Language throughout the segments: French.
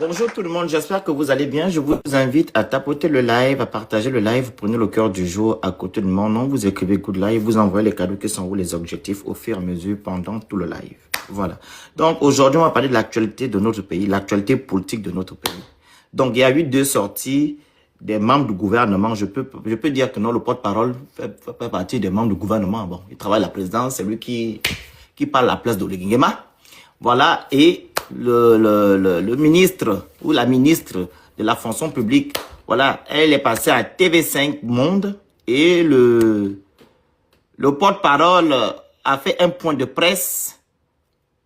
Bonjour tout le monde, j'espère que vous allez bien. Je vous invite à tapoter le live, à partager le live. Vous prenez le cœur du jour à côté de mon nom, vous écrivez good live, vous envoyez les cadeaux qui sont où les objectifs au fur et à mesure pendant tout le live. Voilà. Donc aujourd'hui, on va parler de l'actualité de notre pays, l'actualité politique de notre pays. Donc il y a eu deux sorties des membres du gouvernement. Je peux dire que non, le porte-parole fait partie des membres du gouvernement. Bon, il travaille à la présidence, c'est lui qui parle à la place d'Oligui Nguema. Voilà, et le ministre ou la ministre de la fonction publique, voilà, elle est passée à TV5 Monde et le porte-parole a fait un point de presse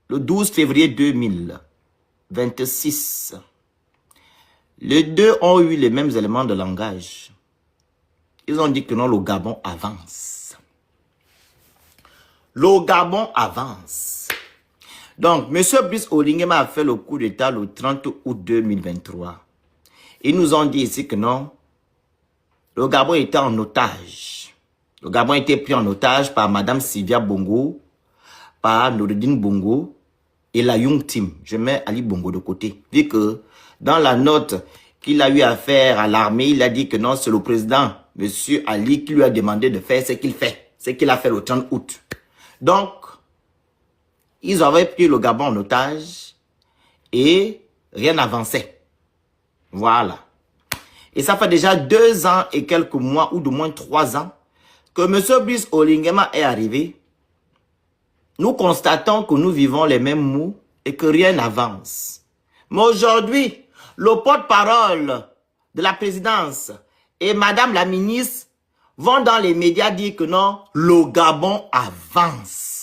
le 12 février 2026. Les deux ont eu les mêmes éléments de langage. Ils ont dit que non, le Gabon avance. Le Gabon avance. Donc, M. Brice Oligui Nguema a fait le coup d'État le 30 août 2023. Ils nous ont dit ici que non, le Gabon était en otage. Le Gabon était pris en otage par Mme Sylvia Bongo, par Noureddine Bongo et la Young Team. Je mets Ali Bongo de côté. Vu que dans la note qu'il a eu à faire à l'armée, il a dit que non, c'est le président, M. Ali, qui lui a demandé de faire ce qu'il fait. Ce qu'il a fait le 30 août. Donc, ils avaient pris le Gabon en otage et rien n'avançait. Voilà. Et ça fait déjà 2 ans et quelques mois, ou de moins 3 ans, que M. Brice Oligui Nguema est arrivé. Nous constatons que nous vivons les mêmes maux et que rien n'avance. Mais aujourd'hui, le porte-parole de la présidence et Madame la ministre vont dans les médias dire que non, le Gabon avance.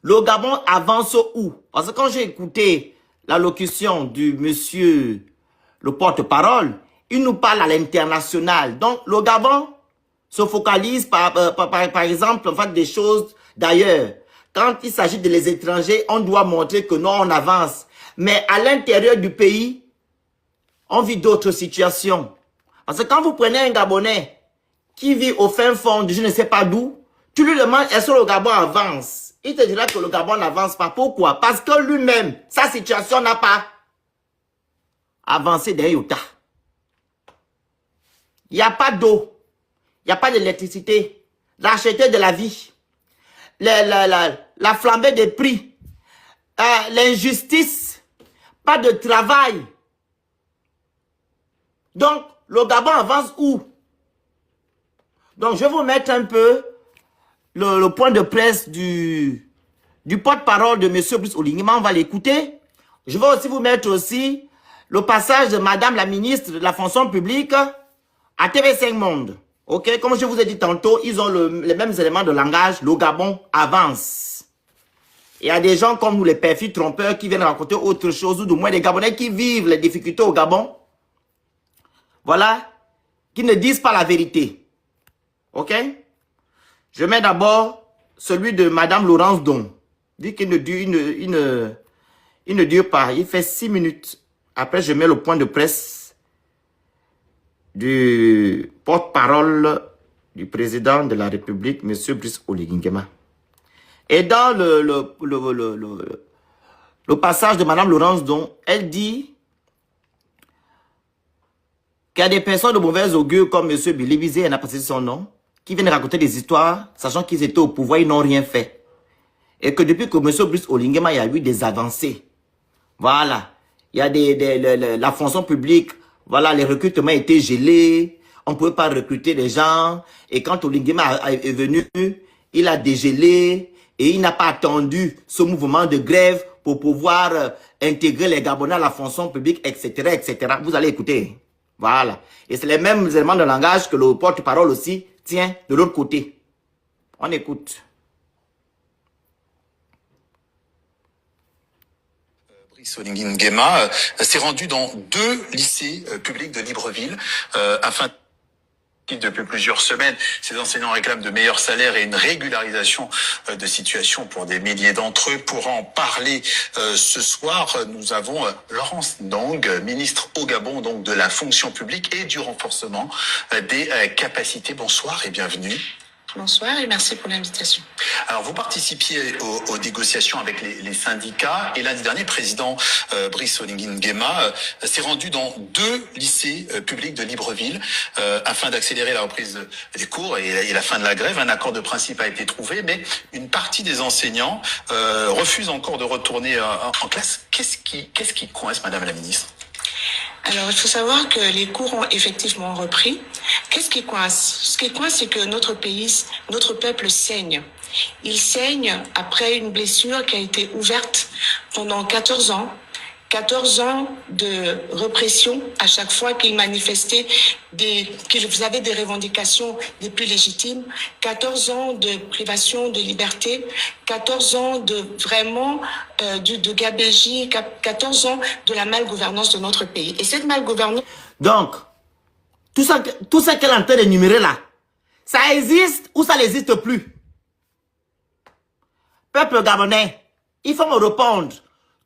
Le Gabon avance où? Parce que quand j'ai écouté l'allocution du monsieur, le porte-parole, il nous parle à l'international. Donc, le Gabon se focalise par exemple, en fait, des choses d'ailleurs. Quand il s'agit de les étrangers, on doit montrer que non, on avance. Mais à l'intérieur du pays, on vit d'autres situations. Parce que quand vous prenez un Gabonais qui vit au fin fond de je ne sais pas d'où, tu lui demandes est-ce que le Gabon avance? Il te dira que le Gabon n'avance pas. Pourquoi? Parce que lui-même, sa situation n'a pas avancé d'un iota. Il n'y a pas d'eau. Il n'y a pas d'électricité. La cherté de la vie. La flambée des prix. L'injustice. Pas de travail. Donc, le Gabon avance où? Donc, je vais vous mettre un peu le point de presse du porte-parole de M. Brice Oligui Nguema. On va l'écouter. Je vais aussi vous mettre aussi le passage de Madame la ministre de la fonction publique à TV5 Monde. Ok, comme je vous ai dit tantôt, ils ont les mêmes éléments de langage. Le Gabon avance. Il y a des gens comme nous, les perfides trompeurs, qui viennent raconter autre chose, ou du moins des Gabonais qui vivent les difficultés au Gabon. Voilà, qui ne disent pas la vérité. Ok? Je mets d'abord celui de Madame Laurence Don. Dit qu'il ne dure pas. Il fait 6 minutes. Après, je mets le point de presse du porte-parole du président de la République, M. Brice Oligui Nguema. Et dans le passage de Madame Laurence Don, elle dit qu'il y a des personnes de mauvaise augure comme M. Billy Bizet, elle n'a pas cité son nom, qui viennent raconter des histoires, sachant qu'ils étaient au pouvoir, ils n'ont rien fait. Et que depuis que M. Brice Oligui Nguema, il y a eu des avancées. Voilà. Il y a la fonction publique, voilà, les recrutements étaient gelés, on ne pouvait pas recruter les gens. Et quand Oligui Nguema est venu, il a dégelé et il n'a pas attendu ce mouvement de grève pour pouvoir intégrer les Gabonais à la fonction publique, etc., etc. Vous allez écouter. Voilà. Et c'est les mêmes éléments de langage que le porte-parole aussi tient de l'autre côté. On écoute. Brice Oligui Nguema s'est rendu dans 2 lycées publics de Libreville afin depuis plusieurs semaines, ces enseignants réclament de meilleurs salaires et une régularisation de situation pour des milliers d'entre eux. Pour en parler ce soir, nous avons Laurence Ndong, ministre au Gabon donc de la fonction publique et du renforcement des capacités. Bonsoir et bienvenue. Bonsoir et merci pour l'invitation. Alors, vous participiez aux négociations avec les syndicats et lundi dernier, le président Brice Oligui Nguema s'est rendu dans 2 lycées publics de Libreville afin d'accélérer la reprise des cours et la fin de la grève. Un accord de principe a été trouvé, mais une partie des enseignants refuse encore de retourner en classe. Qu'est-ce qui coince, Madame la Ministre? Alors, il faut savoir que les cours ont effectivement repris. Qu'est-ce qui coince? Ce qui coince, c'est que notre pays, notre peuple saigne. Il saigne après une blessure qui a été ouverte pendant 14 ans. 14 ans de répression à chaque fois qu'ils manifestaient, qu'ils avaient des revendications les plus légitimes, 14 ans de privation de liberté, 14 ans de vraiment de gabégie, 14 ans de la malgouvernance de notre pays. Et cette malgouvernance... Donc, tout ça qu'elle est en train d'énumérer là, ça existe ou ça n'existe plus? Peuple gabonais, il faut me répondre.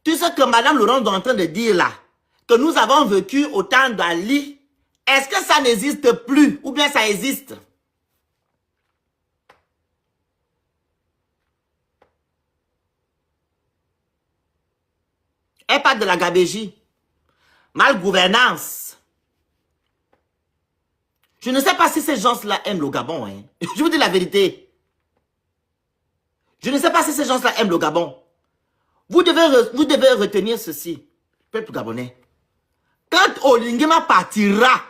Tout ce que Madame Laurence est en train de dire là, que nous avons vécu au temps d'Ali, est-ce que ça n'existe plus ou bien ça existe? Elle parle de la gabégie, malgouvernance. Je ne sais pas si ces gens-là aiment le Gabon. Hein. Je vous dis la vérité. Je ne sais pas si ces gens-là aiment le Gabon. Vous devez retenir ceci, peuple gabonais. Quand Oligui Nguema partira,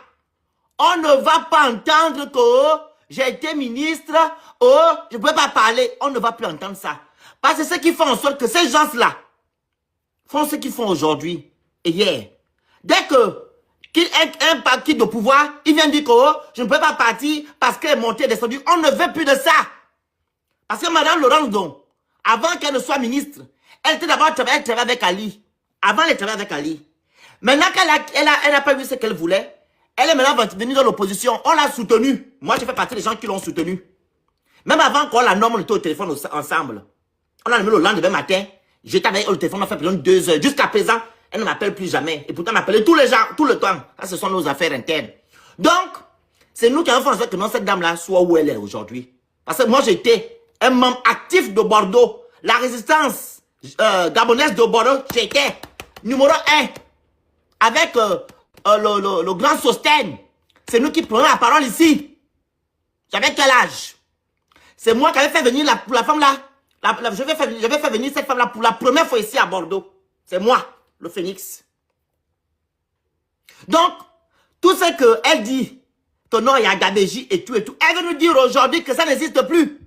on ne va pas entendre que oh, j'ai été ministre, oh, je ne peux pas parler. On ne va plus entendre ça. Parce que ce qui fait en sorte que ces gens-là font ce qu'ils font aujourd'hui et hier. Dès que un parti de pouvoir, il vient dire que oh, je ne peux pas partir parce qu'elle est montée et descendue. On ne veut plus de ça. Parce que Madame Laurence Don, avant qu'elle ne soit ministre, elle était d'abord travaillée avec Ali. Avant, elle travaillait avec Ali. Maintenant qu'elle n'a pas vu ce qu'elle voulait, elle est maintenant venue dans l'opposition. On l'a soutenue. Moi, je fais partie des gens qui l'ont soutenue. Même avant qu'on la nomme, on était au téléphone ensemble. On a nommé le lendemain matin. J'étais avec elle au téléphone, on a fait peut-être 2 heures. Jusqu'à présent, elle ne m'appelle plus jamais. Et pourtant, elle m'appelait tous les gens, tout le temps. Ça, ce sont nos affaires internes. Donc, c'est nous qui avons fait en sorte que cette dame-là soit où elle est aujourd'hui. Parce que moi, j'étais un membre actif de Bordeaux. La résistance gabonaise de Bordeaux, j'étais numéro 1. Avec le grand Sosten. C'est nous qui prenons la parole ici. J'avais quel âge? C'est moi qui avais fait venir la femme là. Je vais faire venir cette femme là pour la première fois ici à Bordeaux. C'est moi, le Phénix. Donc, tout ce qu'elle dit, que non, il y a gabégie et tout. Elle veut nous dire aujourd'hui que ça n'existe plus.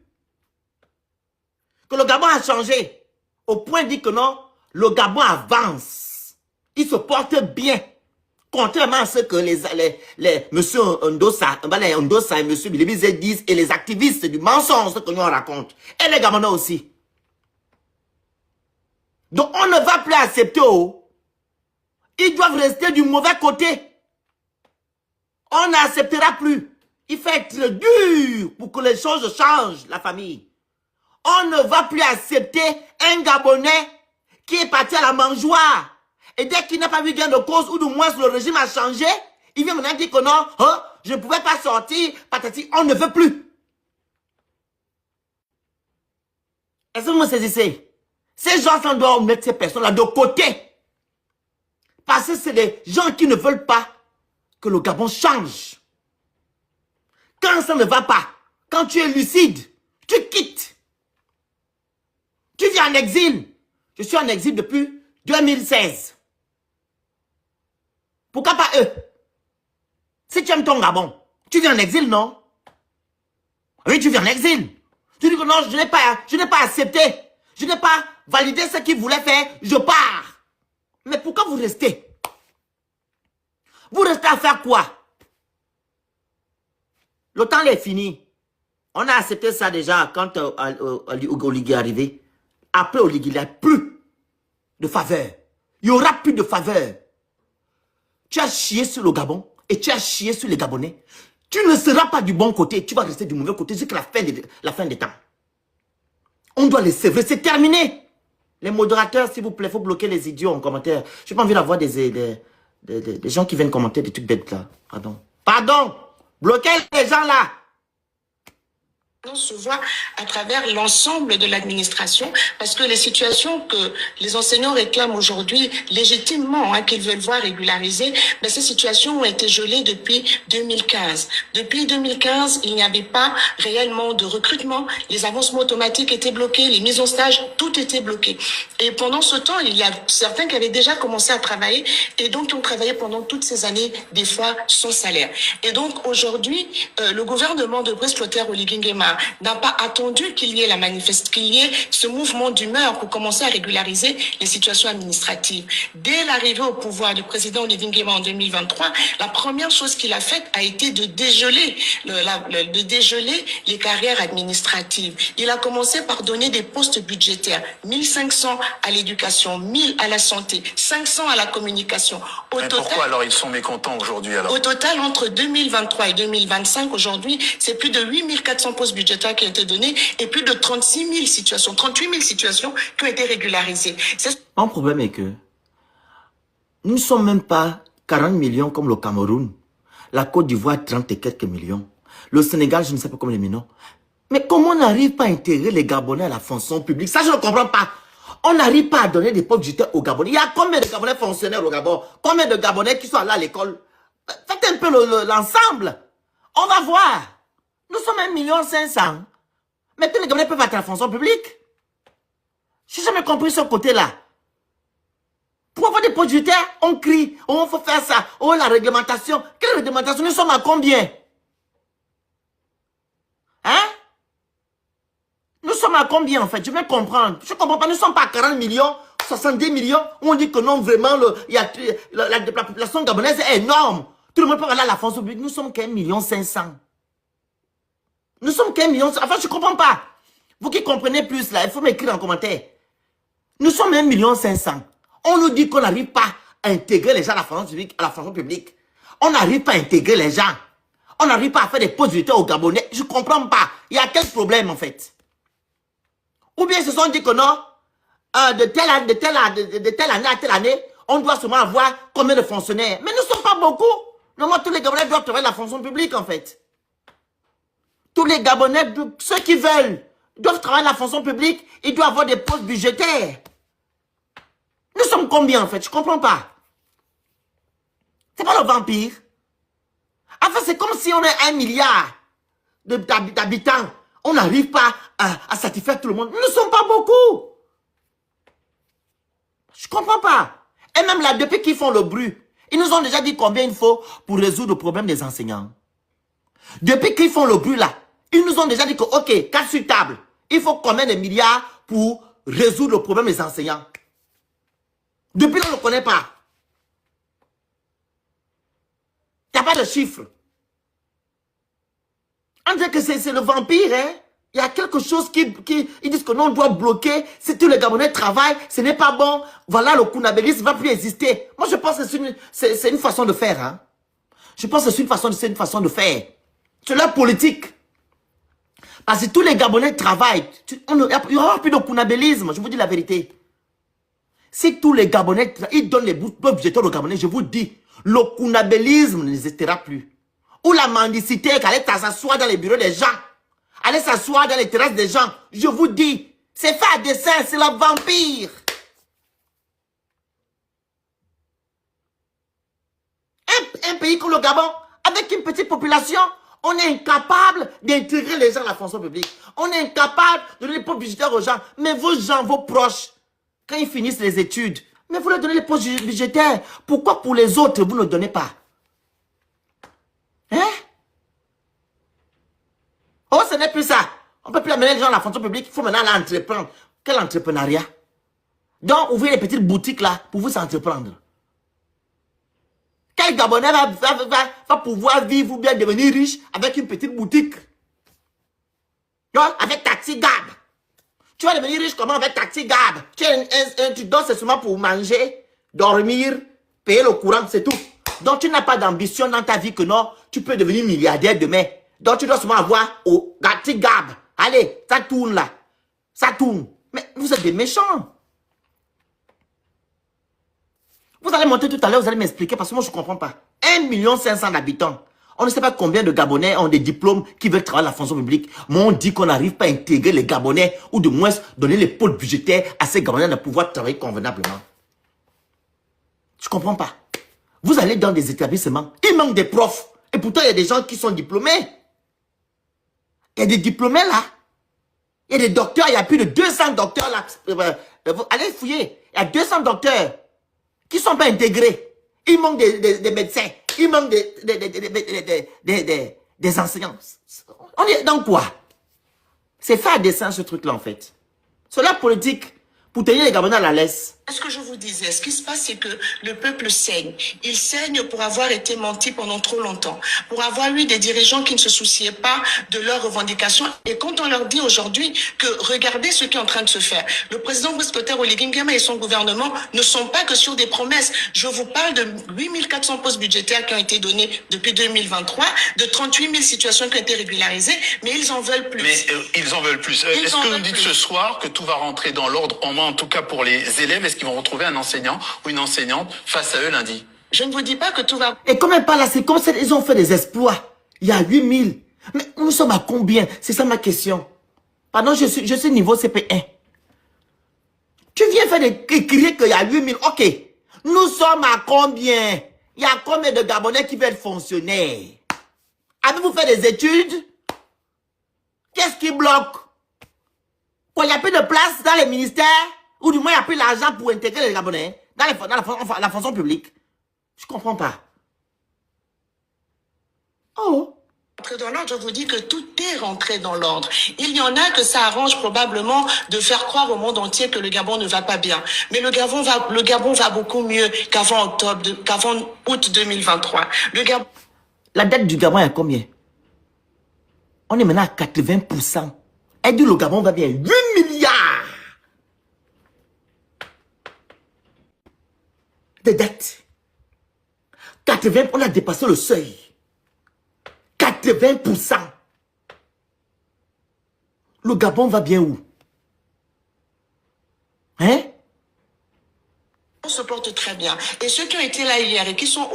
Que le Gabon a changé. Au point de dire que non, le Gabon avance. Il se porte bien. Contrairement à ce que monsieur Ndossa et monsieur Bilibize disent et les activistes du mensonge que nous on raconte. Et les Gabonais aussi. Donc on ne va plus accepter. Oh. Ils doivent rester du mauvais côté. On n'acceptera plus. Il faut être dur pour que les choses changent, la famille. On ne va plus accepter un Gabonais qui est parti à la mangeoire. Et dès qu'il n'a pas vu gain de cause, ou du moins le régime a changé, il vient maintenant dire que non, hein, je ne pouvais pas sortir, patati, on ne veut plus. Est-ce que vous me saisissez? Ces gens-là doivent mettre ces personnes-là de côté. Parce que c'est des gens qui ne veulent pas que le Gabon change. Quand ça ne va pas, quand tu es lucide, tu quittes. Tu vis en exil. Je suis en exil depuis 2016. Pourquoi pas eux? Si tu aimes ton Gabon, tu vis en exil, non? Oui, tu vis en exil. Tu dis que non, je n'ai pas accepté. Je n'ai pas validé ce qu'ils voulaient faire. Je pars. Mais pourquoi vous restez? Vous restez à faire quoi? Le temps est fini. On a accepté ça déjà quand Oligui est arrivé. Après Oligui, il n'y a plus de faveur. Il n'y aura plus de faveur. Tu as chié sur le Gabon et tu as chié sur les Gabonais. Tu ne seras pas du bon côté, tu vas rester du mauvais côté jusqu'à la fin des temps. On doit les sévrer, c'est terminé. Les modérateurs, s'il vous plaît, il faut bloquer les idiots en commentaire. Je n'ai pas envie d'avoir des gens qui viennent commenter des trucs bêtes là. Pardon. Pardon. Bloquez les gens là. se voit à travers l'ensemble de l'administration, parce que les situations que les enseignants réclament aujourd'hui légitimement, qu'ils veulent voir régularisées, mais ces situations ont été gelées depuis 2015. Depuis 2015, il n'y avait pas réellement de recrutement, les avancements automatiques étaient bloqués, les mises en stage, tout était bloqué. Et pendant ce temps, il y a certains qui avaient déjà commencé à travailler et donc qui ont travaillé pendant toutes ces années, des fois sans salaire. Et donc aujourd'hui, le gouvernement de Brice Clotaire Oligui Nguema n'a pas attendu qu'il y ait qu'il y ait ce mouvement d'humeur pour commencer à régulariser les situations administratives. Dès l'arrivée au pouvoir du président Oligui Nguema en 2023, la première chose qu'il a faite a été de dégeler, les carrières administratives. Il a commencé par donner des postes budgétaires, 1500 à l'éducation, 1000 à la santé, 500 à la communication. Pourquoi alors ils sont mécontents aujourd'hui alors? Au total, entre 2023 et 2025, aujourd'hui, c'est plus de 8400 postes budgétaires qui ont été donnés et plus de 38 000 situations qui ont été régularisées. Mon problème est que nous ne sommes même pas 40 millions comme le Cameroun. La Côte d'Ivoire, 30 et quelques millions. Le Sénégal, je ne sais pas comment les millions. Mais comment on n'arrive pas à intégrer les Gabonais à la fonction publique? Ça, je ne comprends pas. On n'arrive pas à donner des postes budgétaires aux Gabonais. Il y a combien de Gabonais fonctionnaires au Gabon? Combien de Gabonais qui sont allés à l'école? Faites un peu l'ensemble. On va voir. Nous sommes 1,5 million. Mais tous les Gabonais peuvent être à la fonction publique. Je n'ai jamais compris ce côté-là. Pour avoir des postes budgétaires, on crie. Oh, il faut faire ça. Oh, la réglementation. Quelle réglementation? Nous sommes à combien? Hein? Nous sommes à combien en fait? Je vais comprendre. Je ne comprends pas. Nous ne sommes pas à 40 millions, 70 millions. Où on dit que non, vraiment, la population gabonaise est énorme. Tout le monde peut aller à la fonction publique. Nous sommes qu'à 1,5 million. Nous sommes qu'à 1 million. Enfin, je ne comprends pas. Vous qui comprenez plus là, il faut m'écrire en commentaire. Nous sommes 1,5 million. On nous dit qu'on n'arrive pas à intégrer les gens à la fonction publique. On n'arrive pas à intégrer les gens. On n'arrive pas à faire des postes budgétaires aux Gabonais. Je ne comprends pas. Il y a quel problème en fait? Ou bien ils se sont dit que non, de telle année à telle année, on doit seulement avoir combien de fonctionnaires. Mais nous ne sommes pas beaucoup. Normalement, tous les Gabonais doivent travailler la fonction publique en fait. Tous les Gabonais, ceux qui veulent, doivent travailler la fonction publique. Ils doivent avoir des postes budgétaires. Nous sommes combien en fait? Je ne comprends pas. C'est pas le vampire. Enfin, c'est comme si on est 1 milliard d'habitants. On n'arrive pas à satisfaire tout le monde. Nous ne sommes pas beaucoup. Je ne comprends pas. Et même là, depuis qu'ils font le bruit, ils nous ont déjà dit combien il faut pour résoudre le problème des enseignants. Depuis qu'ils font le bruit là, ils nous ont déjà dit que, ok, carte sur table, il faut combien de milliards pour résoudre le problème des enseignants. Depuis là, on ne le connaît pas. Il n'y a pas de chiffres. On dirait que c'est le vampire, hein. Il y a quelque chose ils disent que non, on doit bloquer. Si tous les Gabonais travaillent, ce n'est pas bon. Voilà, le kounabélisme ne va plus exister. Moi, je pense que c'est une façon de faire, hein. Je pense que c'est une façon de faire. C'est leur politique. Parce que tous les Gabonais travaillent. Il n'y aura plus de kounabélisme, je vous dis la vérité. Si tous les Gabonais, ils donnent les budgétaires aux Gabonais, je vous dis, le kounabélisme n'existera plus. Ou la mendicité, qu'elle s'asseoir dans les bureaux des gens, aller s'asseoir dans les terrasses des gens. Je vous dis, c'est fait à dessein, c'est le vampire. Un pays comme le Gabon, avec une petite population, on est incapable d'intégrer les gens à la fonction publique. On est incapable de donner les postes budgétaires aux gens. Mais vos gens, vos proches, quand ils finissent les études, mais vous leur donnez les postes budgétaires. Pourquoi pour les autres, vous ne donnez pas? Hein? Oh, ce n'est plus ça. On ne peut plus amener les gens à la fonction publique. Il faut maintenant l'entreprendre. Quel entrepreneuriat? Donc, ouvrez les petites boutiques là pour vous entreprendre. Quel Gabonais va pouvoir vivre ou bien devenir riche avec une petite boutique? Donc, avec Taxi Gab. Tu vas devenir riche comment avec Taxi Gab? Tu dors seulement pour manger, dormir, payer le courant, c'est tout. Donc, tu n'as pas d'ambition dans ta vie que non, tu peux devenir milliardaire demain. Donc, tu dois seulement avoir au Taxi Gab. Allez, ça tourne là. Ça tourne. Mais vous êtes des méchants. Vous allez monter tout à l'heure, vous allez m'expliquer parce que moi, je ne comprends pas. 1,5 million d'habitants. On ne sait pas combien de Gabonais ont des diplômes qui veulent travailler à la fonction publique. Mais on dit qu'on n'arrive pas à intégrer les Gabonais ou de moins donner les pôles budgétaires à ces Gabonais de pouvoir travailler convenablement. Je ne comprends pas. Vous allez dans des établissements, il manque des profs. Et pourtant, il y a des gens qui sont diplômés. Il y a des diplômés là. Il y a des docteurs, il y a plus de 200 docteurs là. Allez fouiller. Il y a 200 docteurs qui ne sont pas intégrés. Il manque des médecins. Il manque des enseignants. On est dans quoi? C'est fait à dessein ce truc-là en fait. C'est la politique pour tenir les Gabonais à la laisse. Ce que je vous disais, ce qui se passe, c'est que le peuple saigne. Il saigne pour avoir été menti pendant trop longtemps, pour avoir eu des dirigeants qui ne se souciaient pas de leurs revendications. Et quand on leur dit aujourd'hui que regardez ce qui est en train de se faire, le président Brice Clotaire Oligui Nguema et son gouvernement ne sont pas que sur des promesses. Je vous parle de 8400 postes budgétaires qui ont été donnés depuis 2023, de 38 000 situations qui ont été régularisées, mais ils en veulent plus. Mais ils en veulent plus. Est-ce que vous dites ce soir que tout va rentrer dans l'ordre, en tout cas pour les élèves? Est-ce qu'ils vont retrouver un enseignant ou une enseignante face à eux lundi? Je ne vous dis pas que tout va... Et quand même pas là, c'est comme ça, ils ont fait des exploits. Il y a 8000. Mais nous sommes à combien? C'est ça ma question. Pardon, je suis niveau CP1. Tu viens faire écrire qu'il y a 8000. Ok. Nous sommes à combien? Il y a combien de Gabonais qui veulent être fonctionnaires? Avez-vous fait des études? Qu'est-ce qui bloque? Quoi, il n'y a plus de place dans les ministères? Ou du moins, il n'y a plus l'argent pour intégrer les Gabonais dans la fonction publique? Je ne comprends pas. Oh. Rentré dans l'ordre, je vous dis que tout est rentré dans l'ordre. Il y en a que ça arrange probablement de faire croire au monde entier que le Gabon ne va pas bien. Mais le Gabon va beaucoup mieux qu'avant août 2023. La dette du Gabon est à combien? On est maintenant à 80%. Elle dit le Gabon va bien. 8 milliards de dettes. 80, on a dépassé le seuil. 80%. Le Gabon va bien où? Hein? On se porte très bien. Et ceux qui ont été là hier et qui sont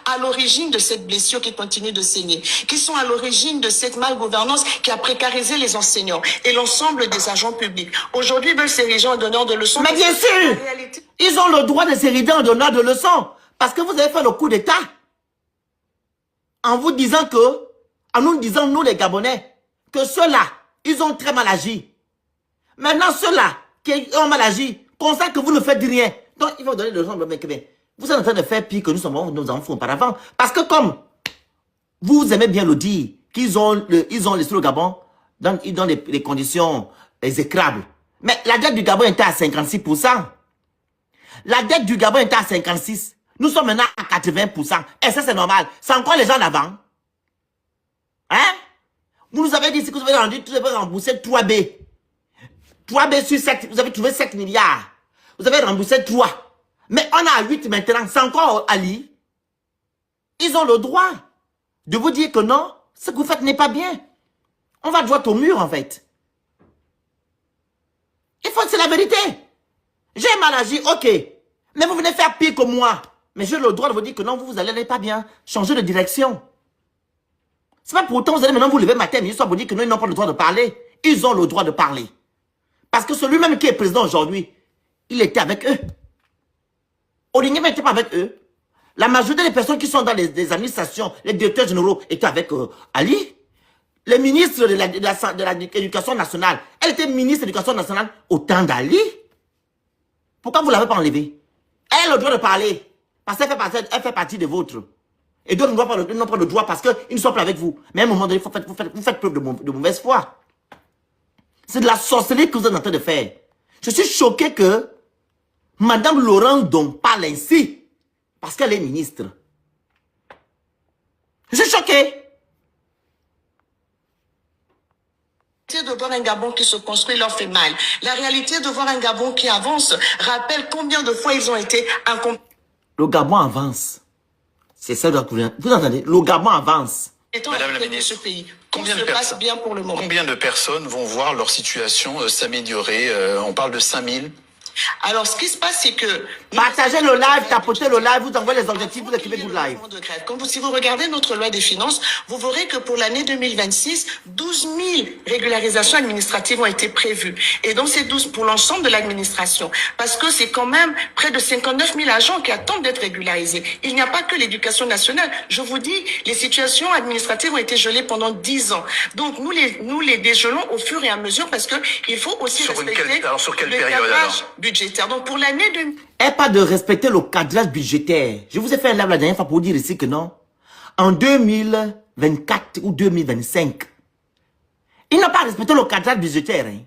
à l'origine de cette blessure qui continue de saigner, qui sont à l'origine de cette malgouvernance qui a précarisé les enseignants et l'ensemble des agents publics, aujourd'hui veulent s'ériger en donneurs de leçons. Mais bien sûr, ils ont le droit de s'ériger en donneurs de leçons. Parce que vous avez fait le coup d'État. En vous disant que, en nous disant, nous les Gabonais, que ceux-là, ils ont très mal agi. Maintenant, ceux-là qui ont mal agi, constatent que vous ne faites rien. Donc, il faut donner des leçons. Vous êtes en train de faire pire que nous avons fait auparavant. Parce que comme vous aimez bien le dire, qu'ils ont laissé le Gabon dans les conditions exécrables. Mais la dette du Gabon était à 56%. La dette du Gabon était à 56%. Nous sommes maintenant à 80%. Et ça, c'est normal. C'est encore les gens d'avant. Hein? Vous nous avez dit que vous avez rendu, vous avez remboursé 3B. 3B sur 7, vous avez trouvé 7 milliards. Vous avez remboursé 3. Mais on a 8 maintenant. C'est encore Ali. Ils ont le droit de vous dire que non, ce que vous faites n'est pas bien. On va droit au mur, en fait. C'est la vérité. J'ai mal agi, ok. Mais vous venez faire pire que moi. Mais j'ai le droit de vous dire que non, vous allez pas bien. Changer de direction. C'est pas pour autant vous allez maintenant vous lever matin, mais vous dire que non, ils n'ont pas le droit de parler. Ils ont le droit de parler. Parce que celui-même qui est président aujourd'hui, il était avec eux. Oligui Nguema n'était pas avec eux. La majorité des personnes qui sont dans les administrations, les directeurs généraux, étaient avec Ali. Le ministre de l'Éducation nationale, elle était ministre de l'Éducation nationale au temps d'Ali. Pourquoi vous ne l'avez pas enlevé? Elle a le droit de parler. Parce qu'elle fait partie de vôtres. Et d'autres n'ont pas le droit parce qu'ils ne sont pas avec vous. Mais à un moment donné, vous faites preuve de mauvaise foi. C'est de la sorcellerie que vous êtes en train de faire. Je suis choqué que Madame Laurent Don parle ainsi. Parce qu'elle est ministre. Je suis choqué. De voir un Gabon qui se construit leur fait mal. La réalité de voir un Gabon qui avance rappelle combien de fois ils ont été incompétents. Le Gabon avance. C'est ça que vous entendez. Le Gabon avance. Madame la ministre, combien de personnes vont voir leur situation s'améliorer? On parle de 5000. Alors, ce qui se passe, c'est que... Partagez le live, tapotez le live, vous envoyez les objectifs, vous écrivez good live. Si vous regardez notre loi des finances, vous verrez que pour l'année 2026, 12 000 régularisations administratives ont été prévues. Et donc, c'est 12 pour l'ensemble de l'administration. Parce que c'est quand même près de 59 000 agents qui attendent d'être régularisés. Il n'y a pas que l'éducation nationale. Je vous dis, les situations administratives ont été gelées pendant 10 ans. Donc, nous les dégelons au fur et à mesure parce que il faut aussi respecter sur quelle le période, cadrage budgétaire. Donc, pour l'année 2000... Et pas de respecter le cadrage budgétaire. Je vous ai fait un live la dernière fois pour vous dire ici que non. En 2024 ou 2025, ils n'ont pas respecté le cadrage budgétaire. Hein.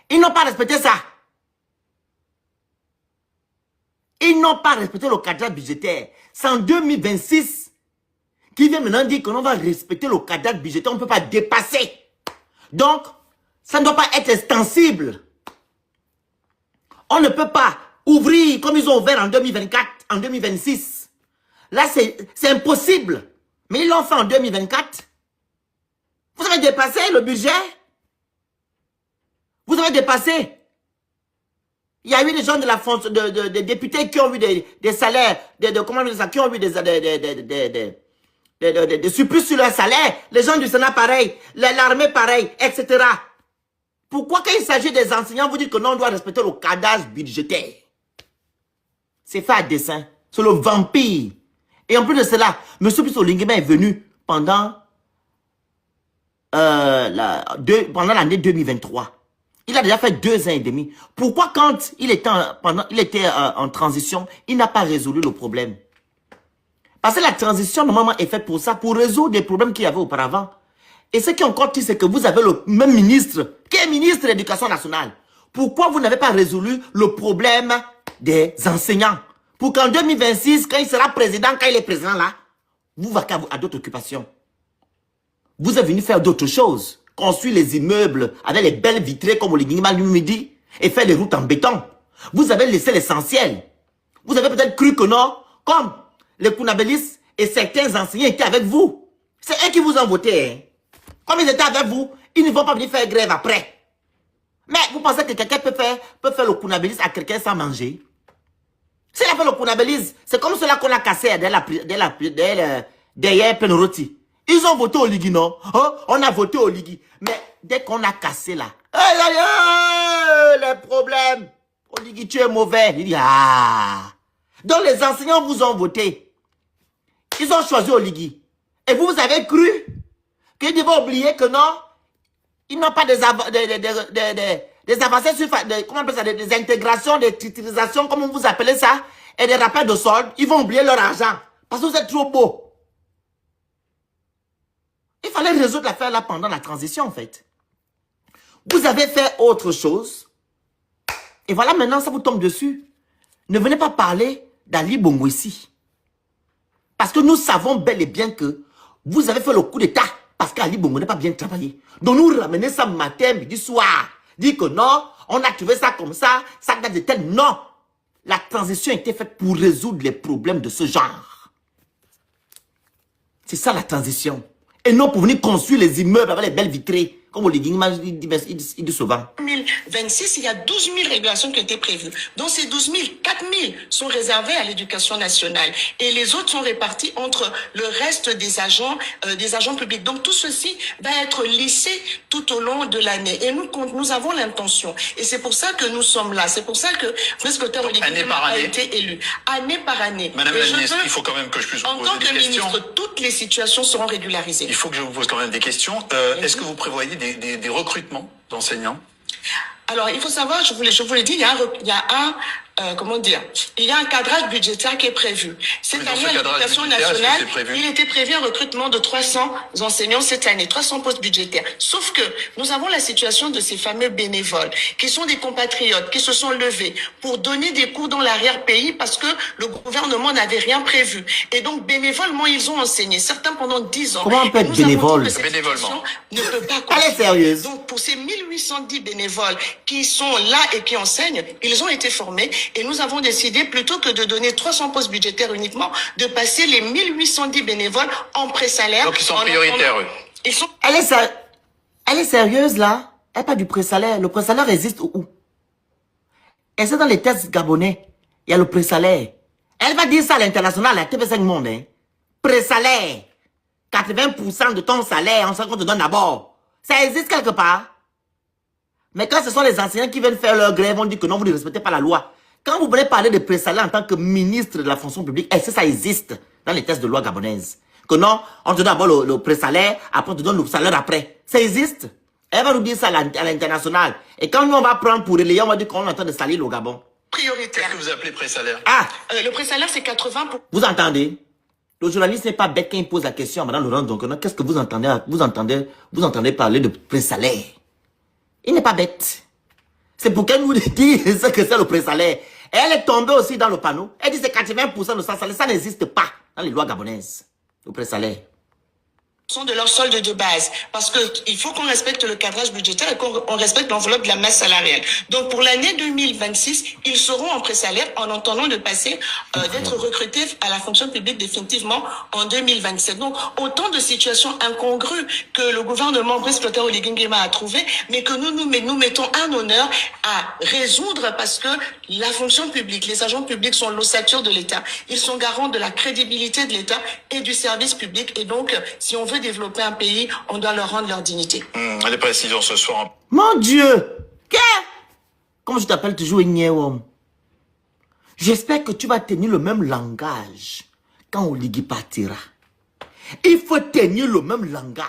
Ils n'ont pas respecté ça. Ils n'ont pas respecté le cadrage budgétaire. C'est en 2026 qu'ils viennent maintenant dire qu'on va respecter le cadrage budgétaire. On ne peut pas dépasser. Donc, ça ne doit pas être extensible. On ne peut pas ouvrir comme ils ont ouvert en 2024, en 2026. Là, c'est impossible. Mais ils l'ont fait en 2024. Vous avez dépassé le budget. Vous avez dépassé. Il y a eu des gens de la France, des députés qui ont eu des salaires, comment on dit ça, qui ont eu des surplus sur leur salaire. Les gens du Sénat, pareil. L'armée, pareil, etc. Pourquoi quand il s'agit des enseignants, vous dites que non, on doit respecter le cadrage budgétaire? C'est fait à dessein. C'est le vampire. Et en plus de cela, M. Brice Oligui-Nguema est venu pendant l'année 2023. Il a déjà fait 2 ans et demi. Pourquoi quand il était en transition, il n'a pas résolu le problème? Parce que la transition, normalement, est faite pour ça, pour résoudre des problèmes qu'il y avait auparavant. Et ce qui est encore pire, c'est que vous avez le même ministre, qui est ministre de l'Éducation nationale. Pourquoi vous n'avez pas résolu le problème des enseignants? Pour qu'en 2026, quand il sera président, quand il est président là, vous va à d'autres occupations. Vous êtes venu faire d'autres choses. Construire les immeubles avec les belles vitrées, comme Oligui Nguema lui me dit, et faire les routes en béton. Vous avez laissé l'essentiel. Vous avez peut-être cru que non, comme les Kounabelis et certains enseignants étaient avec vous. C'est eux qui vous ont voté, hein. Comme ils étaient avec vous, ils ne vont pas venir faire grève après. Mais vous pensez que quelqu'un peut faire le Kounabelis à quelqu'un sans manger? S'il a fait le Kounabelis, c'est comme cela qu'on a cassé derrière Penroti. Ils ont voté Oligui, non? Oh, on a voté Oligui. Mais dès qu'on a cassé là, aïe, aïe, aïe, les problèmes. Oligui, tu es mauvais. Il dit, ah. Donc les enseignants vous ont voté. Ils ont choisi Oligui. Et vous avez cru qu'ils devaient oublier que non, ils n'ont pas des avancées sur, comment on appelle ça, des intégrations, des titulations, comme vous appelez ça, et des rappels de solde. Ils vont oublier leur argent. Parce que vous êtes trop beau. Il fallait résoudre l'affaire là pendant la transition, en fait. Vous avez fait autre chose. Et voilà, maintenant, ça vous tombe dessus. Ne venez pas parler d'Ali Bongo ici. Parce que nous savons bel et bien que vous avez fait le coup d'État parce qu'Ali Bongo n'a pas bien travaillé. Donc nous ramener ça matin, midi, soir. Dire que non, on a trouvé ça comme ça date de tel. Non. La transition a été faite pour résoudre les problèmes de ce genre. C'est ça la transition. Et non pour venir construire les immeubles avec les belles vitrées. Comme Oligui Nguema il dit souvent. En 2026, il y a 12 000 régulations qui ont été prévues. Donc ces 12 000, 4 000 sont réservées à l'éducation nationale. Et les autres sont répartis entre le reste des agents publics. Donc tout ceci va être lissé tout au long de l'année. Et nous avons l'intention. Et c'est pour ça que nous sommes là. C'est pour ça que Dr Oligui Nguema a été élu. Année par année. Madame la ministre, il faut quand même que je puisse vous poser des questions. En tant que ministre, toutes les situations seront régularisées. Il faut que je vous pose quand même des questions. Est-ce que vous prévoyez des recrutements d'enseignants? Alors, il faut savoir, je vous l'ai dit, il y a un cadrage budgétaire qui est prévu. Cette année, à l'éducation nationale, il était prévu un recrutement de 300 enseignants cette année, 300 postes budgétaires. Sauf que nous avons la situation de ces fameux bénévoles, qui sont des compatriotes, qui se sont levés pour donner des cours dans l'arrière-pays parce que le gouvernement n'avait rien prévu. Et donc, bénévolement, ils ont enseigné, certains pendant 10 ans. Comment on peut être bénévole? Bénévolement. Ne peut pas Elle est sérieuse. Donc, pour ces 1810 bénévoles qui sont là et qui enseignent, ils ont été formés. Et nous avons décidé, plutôt que de donner 300 postes budgétaires uniquement, de passer les 1810 bénévoles en pré-salaire. Donc ils sont prioritaires, eux. Ils sont... Elle est sérieuse là. Elle n'a pas du pré-salaire. Le pré-salaire existe où? Et c'est dans les tests gabonais. Il y a le présalaire. Elle va dire ça à l'international, à TV5 Monde. Hein. Présalaire. 80% de ton salaire, on te donne d'abord. Ça existe quelque part. Mais quand ce sont les enseignants qui viennent faire leur grève, on dit que non, vous ne respectez pas la loi. Quand vous venez parler de présalaire en tant que ministre de la fonction publique, est-ce que ça existe dans les tests de loi gabonaises? Que non, on te donne d'abord le présalaire, après on te donne le salaire après. Ça existe. Elle va nous dire ça à l'international. Et quand nous on va prendre pour relayer, on va dire qu'on est en train de salir le Gabon. Prioritaire. Qu'est-ce que vous appelez pré-salaire? Ah, Le pré-salaire, c'est 80 pour... vous entendez? Le journaliste n'est pas bête quand il pose la question à Mme Laurence Doncono. Qu'est-ce que vous entendez? Vous entendez parler de pré-salaire. Il n'est pas bête. C'est pour qu'elle nous dise ce que c'est le pré-salaire. Et elle est tombée aussi dans le panneau. Elle dit que c'est 80% de son salaire. Ça n'existe pas dans les lois gabonaises. Le pré-salaire. de leur solde de base. Parce que il faut qu'on respecte le cadrage budgétaire et qu'on respecte l'enveloppe de la masse salariale. Donc, pour l'année 2026, ils seront en pré-salaire en entendant de passer, d'être recrutés à la fonction publique définitivement en 2027. Donc, autant de situations incongrues que le gouvernement Brice Clotaire Oligui Nguema a trouvé, mais que nous mettons un honneur à résoudre parce que la fonction publique, les agents publics sont l'ossature de l'État. Ils sont garants de la crédibilité de l'État et du service public. Et donc, si on veut développer un pays, on doit leur rendre leur dignité. Les précisions ce soir. Mon Dieu! Comment je t'appelle toujours Ignéom? J'espère que tu vas tenir le même langage quand Oligui partira. Il faut tenir le même langage.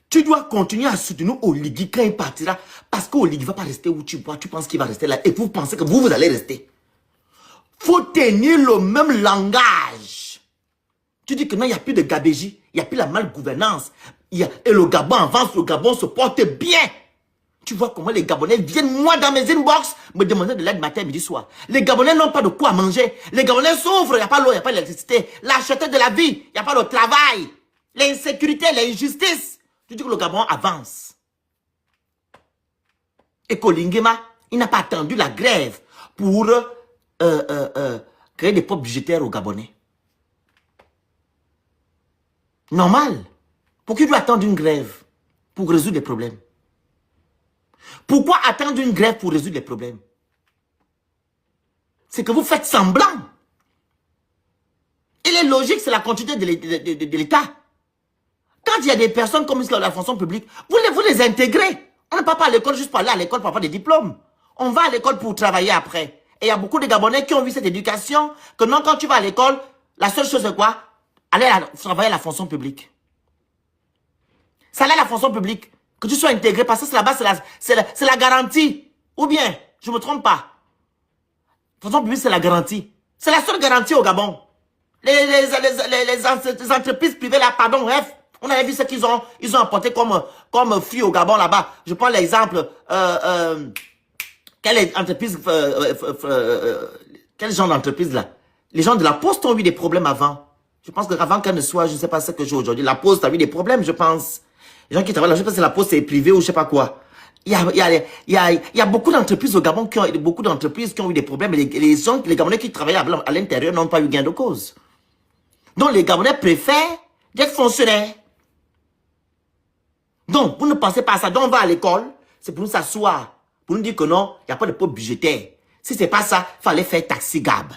Tu dois continuer à soutenir Oligui quand il partira. Parce qu'Oligui ne va pas rester où tu vois. Tu penses qu'il va rester là. Et vous pensez que vous allez rester. Faut tenir le même langage. Tu dis que non, il n'y a plus de gabégie. Il n'y a plus la malgouvernance. Et le Gabon avance, le Gabon se porte bien. Tu vois comment les Gabonais viennent, moi, dans mes inbox, me demander de l'aide matin, midi, soir. Les Gabonais n'ont pas de quoi manger. Les Gabonais souffrent. Il n'y a pas l'eau, il n'y a pas l'électricité. La cherté de la vie, il n'y a pas le travail. L'insécurité, l'injustice. Tu dis que le Gabon avance. Et qu'Oligui Nguema, il n'a pas attendu la grève pour créer des postes budgétaires aux Gabonais. Normal. Pourquoi il doit attendre une grève pour résoudre les problèmes? Pourquoi attendre une grève pour résoudre les problèmes? C'est que vous faites semblant. Il est logique, c'est la continuité de l'État. Quand il y a des personnes comme la fonction publique, vous les intégrez. On ne part pas à l'école juste pour aller à l'école pour avoir des diplômes. On va à l'école pour travailler après. Et il y a beaucoup de Gabonais qui ont eu cette éducation, que non, quand tu vas à l'école, la seule chose c'est quoi? Aller travailler à la fonction publique. Ça allait à la fonction publique. Que tu sois intégré, parce que là-bas, c'est la garantie. Ou bien, je ne me trompe pas. La fonction publique, c'est la garantie. C'est la seule garantie au Gabon. Les entreprises privées, là, pardon, bref, on avait vu ce qu'ils ont apporté comme fruit au Gabon, là-bas. Je prends l'exemple, quelle entreprise, quel genre d'entreprise, là? Les gens de la Poste ont eu des problèmes avant. Je pense qu'avant qu'elle ne soit, je ne sais pas ce que j'ai aujourd'hui. La Poste a eu des problèmes, je pense. Les gens qui travaillent là, je ne sais pas si la Poste est privée ou je ne sais pas quoi. Il y a beaucoup d'entreprises au Gabon qui ont eu des problèmes. Et les Gabonais qui travaillent à l'intérieur n'ont pas eu gain de cause. Donc les Gabonais préfèrent d'être fonctionnaires. Donc, vous ne pensez pas à ça. Donc on va à l'école, c'est pour nous s'asseoir. Pour nous dire que non, il n'y a pas de poste budgétaire. Si ce n'est pas ça, il fallait faire taxi gab.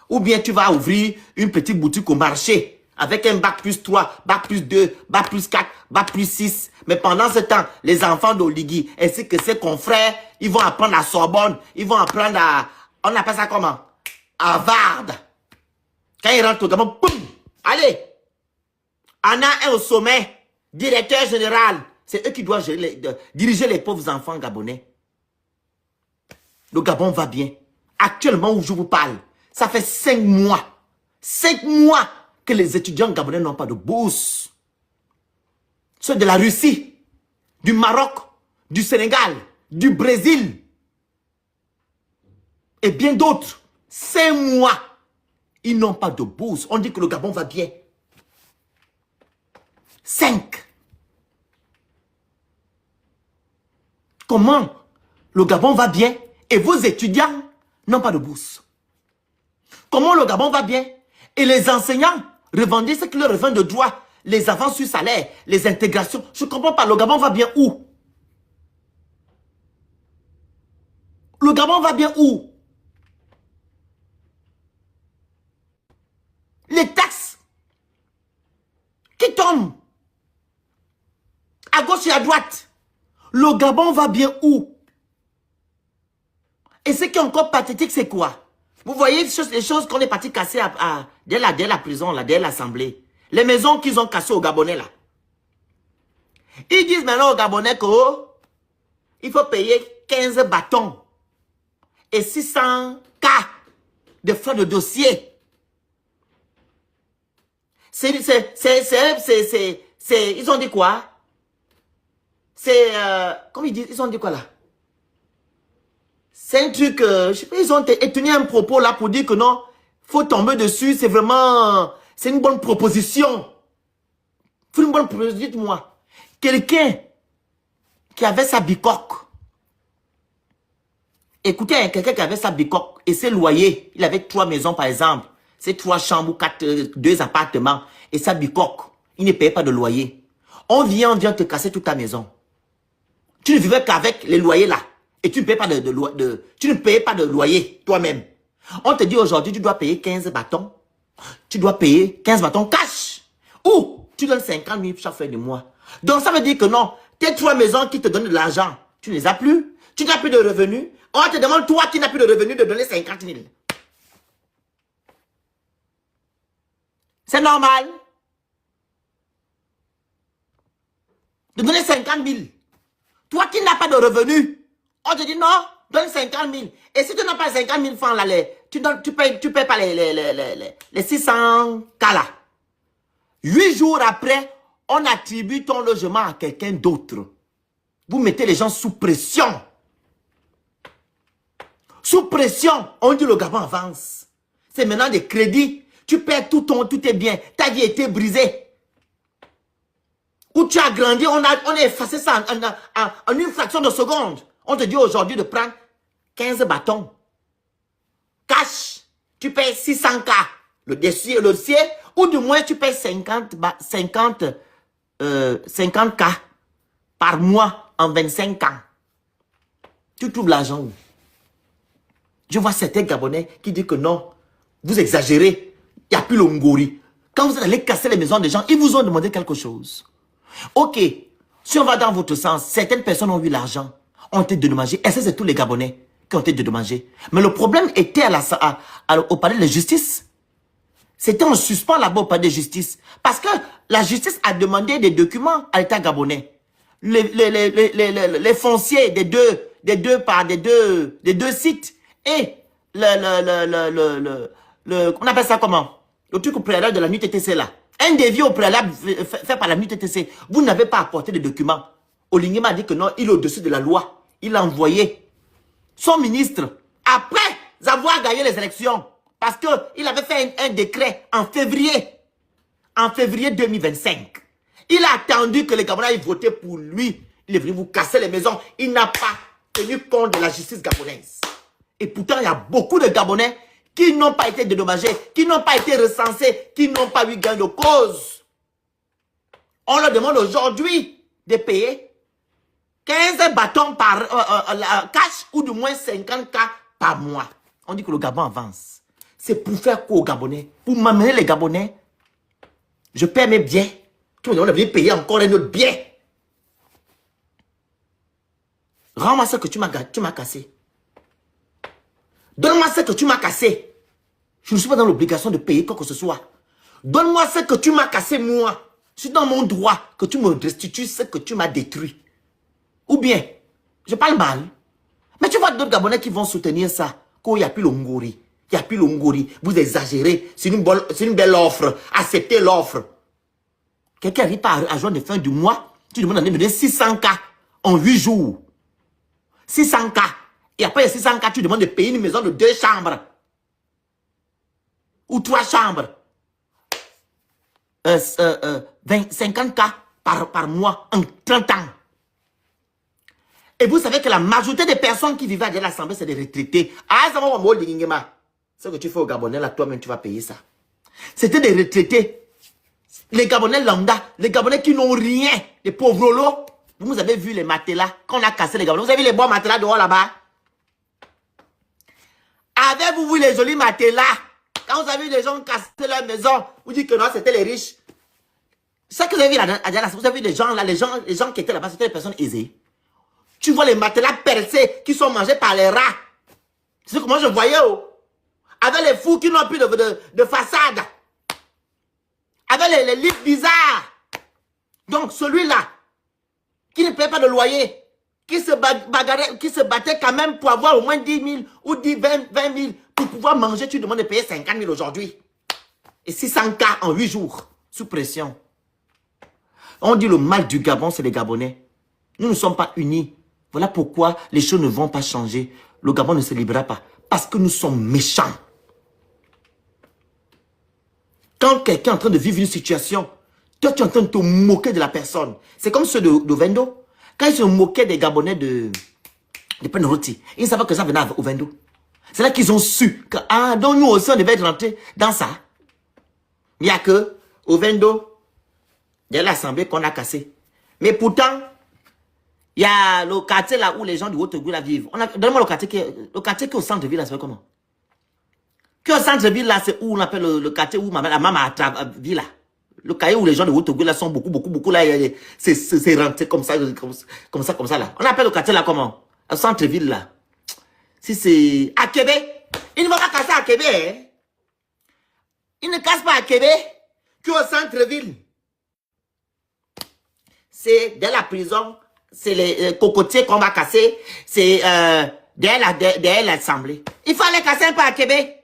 Ou bien tu vas ouvrir une petite boutique au marché avec un bac plus 3, bac plus 2, bac plus 4, bac plus 6. Mais pendant ce temps, les enfants d'Oligui ainsi que ses confrères, ils vont apprendre à Sorbonne, ils vont apprendre à... On appelle ça comment? Harvard. Quand ils rentrent au Gabon, boum! Allez! Anna est au sommet. Directeur général. C'est eux qui doivent diriger les pauvres enfants gabonais. Le Gabon va bien. Actuellement où je vous parle, ça fait 5 mois. 5 mois que les étudiants gabonais n'ont pas de bourse. Ceux de la Russie, du Maroc, du Sénégal, du Brésil et bien d'autres. 5 mois, ils n'ont pas de bourse. On dit que le Gabon va bien. 5. Comment le Gabon va bien et vos étudiants n'ont pas de bourse? Comment le Gabon va bien et les enseignants revendiquent ce qui leur revient de droit, les avances sur salaire, les intégrations? Je ne comprends pas, le Gabon va bien où? Le Gabon va bien où? Les taxes qui tombent à gauche et à droite. Le Gabon va bien où? Et ce qui est encore pathétique, c'est quoi? Vous voyez les choses qu'on est parti casser dès la prison, là, dès l'Assemblée. Les maisons qu'ils ont cassées aux Gabonais, là. Ils disent maintenant aux Gabonais que il faut payer 15 bâtons et 600 cas de frais de dossier. Ils ont dit quoi? Comment ils disent? Ils ont dit quoi là? C'est un truc, je sais pas, ils ont tenu un propos là pour dire que non, faut tomber dessus, c'est vraiment, c'est une bonne proposition. C'est une bonne proposition, dites-moi. Quelqu'un qui avait sa bicoque, écoutez, hein, quelqu'un qui avait sa bicoque et ses loyers, il avait 3 maisons par exemple, c'est 3 chambres ou 2 appartements et sa bicoque, il ne payait pas de loyer. On vient te casser toute ta maison. Tu ne vivais qu'avec les loyers là. Et tu ne payes pas tu ne payes pas de loyer toi-même. On te dit aujourd'hui, tu dois payer 15 bâtons. Tu dois payer 15 bâtons cash. Ou tu donnes 50 000 chaque fin de mois. Donc ça veut dire que non, tes 3 maisons qui te donnent de l'argent, tu ne les as plus. Tu n'as plus de revenus. On te demande, toi qui n'as plus de revenus, de donner 50 000. C'est normal. De donner 50 000. Toi qui n'as pas de revenus, on te dit non, donne 50 000. Et si tu n'as pas 50 000 francs là, tu payes pas les 600 cas là. 8 jours après, on attribue ton logement à quelqu'un d'autre. Vous mettez les gens sous pression. Sous pression, on dit le Gabon avance. C'est maintenant des crédits. Tu perds tout tes biens. Ta vie a été brisée. Où tu as grandi, on a effacé ça en une fraction de seconde. On te dit aujourd'hui de prendre 15 bâtons. Cash, tu payes 600 K. Le dossier, ou du moins tu payes 50 K par mois en 25 ans. Tu trouves l'argent où? Je vois certains Gabonais qui disent que non, vous exagérez. Il n'y a plus le Ngori. Quand vous allez casser les maisons des gens, ils vous ont demandé quelque chose. Ok, si on va dans votre sens, certaines personnes ont eu l'argent, ont été dédommagées. Et ça, c'est tous les Gabonais qui ont été dédommagés. Mais le problème était au palais de justice. C'était en suspens là-bas au palais de justice. Parce que la justice a demandé des documents à l'État gabonais. Les fonciers des deux sites. Et on appelle ça comment? Le truc au préalable de la NUTTC là. Un devis au préalable fait par la NUTTC. Vous n'avez pas apporté de documents. Oligui m'a dit que non, il est au-dessus de la loi. Il a envoyé son ministre après avoir gagné les élections. Parce qu'il avait fait un décret en février 2025. Il a attendu que les Gabonais aient voté pour lui. Il est venu vous casser les maisons. Il n'a pas tenu compte de la justice gabonaise. Et pourtant, il y a beaucoup de Gabonais qui n'ont pas été dédommagés, qui n'ont pas été recensés, qui n'ont pas eu gain de cause. On leur demande aujourd'hui de payer 15 bâtons par cash ou du moins 50 K par mois. On dit que le Gabon avance. C'est pour faire quoi aux Gabonais? Pour m'amener les Gabonais. Je paie mes biens. Tout le monde va payer encore un autre bien. Rends-moi ce que tu m'as cassé. Donne-moi ce que tu m'as cassé. Je ne suis pas dans l'obligation de payer quoi que ce soit. Donne-moi ce que tu m'as cassé, moi. Je suis dans mon droit que tu me restitues ce que tu m'as détruit. Ou bien, je parle mal. Mais tu vois d'autres Gabonais qui vont soutenir ça. Qu'il n'y a plus le Ngori. Il n'y a plus le Ngori. Vous exagérez. C'est une belle offre. Acceptez l'offre. Quelqu'un arrive pas à joindre les fins du mois. Tu demandes de donner 600 K en 8 jours. 600 K. Et après les 600 K, tu demandes de payer une maison de 2 chambres. Ou 3 chambres. 50 K par mois en 30 ans. Et vous savez que la majorité des personnes qui vivent à l'Assemblée, c'est des retraités. Ah, ça va, ce que tu fais au Gabonais, là, toi-même, tu vas payer ça. C'était des retraités. Les Gabonais lambda, les Gabonais qui n'ont rien, les pauvres lots. Vous avez vu les matelas, quand on a cassé les Gabonais. Vous avez vu les bons matelas dehors là-bas? Avez-vous vu les jolis matelas? Quand vous avez vu les gens casser leur maison, vous dites que non, c'était les riches. Ce que vous avez vu là, vous avez vu les gens là, les gens qui étaient là-bas, c'était les personnes aisées. Tu vois les matelas percés qui sont mangés par les rats. C'est ce que moi je voyais. Oh. Avec les fous qui n'ont plus de façade. Avec les lits bizarres. Donc celui-là, qui ne paie pas de loyer, qui se battait quand même pour avoir au moins 10 000 ou 20 000 pour pouvoir manger, tu demandes de payer 50 000 aujourd'hui. Et 600 K en 8 jours, sous pression. On dit le mal du Gabon, c'est les Gabonais. Nous ne sommes pas unis. Voilà pourquoi les choses ne vont pas changer. Le Gabon ne se libérera pas. Parce que nous sommes méchants. Quand quelqu'un est en train de vivre une situation, toi tu es en train de te moquer de la personne. C'est comme ceux de Vendo. Quand ils se moquaient des Gabonais de Penroti, ils ne savaient pas que ça venait au Vendo. C'est là qu'ils ont su que, ah, donc nous aussi on devait rentrer dans ça. Il n'y a que au Vendo, il y a l'assemblée qu'on a cassée. Mais pourtant, il y a le quartier là où les gens du Haut-Togo vivent. Donne-moi le quartier qui est au centre-ville, là, c'est comment? Qui est au centre-ville là, c'est où on appelle le quartier où la maman vit là. Le quartier où les gens du Haut-Togo là sont beaucoup là. C'est rentré comme ça là. On appelle le quartier là comment? Au centre-ville là. Si c'est à Québec, ils ne vont pas casser à Québec. Hein? Ils ne cassent pas à Québec qu'au centre-ville. C'est dans la prison, c'est les cocotiers qu'on va casser, c'est derrière l'Assemblée. Il faut aller casser un peu à Québec.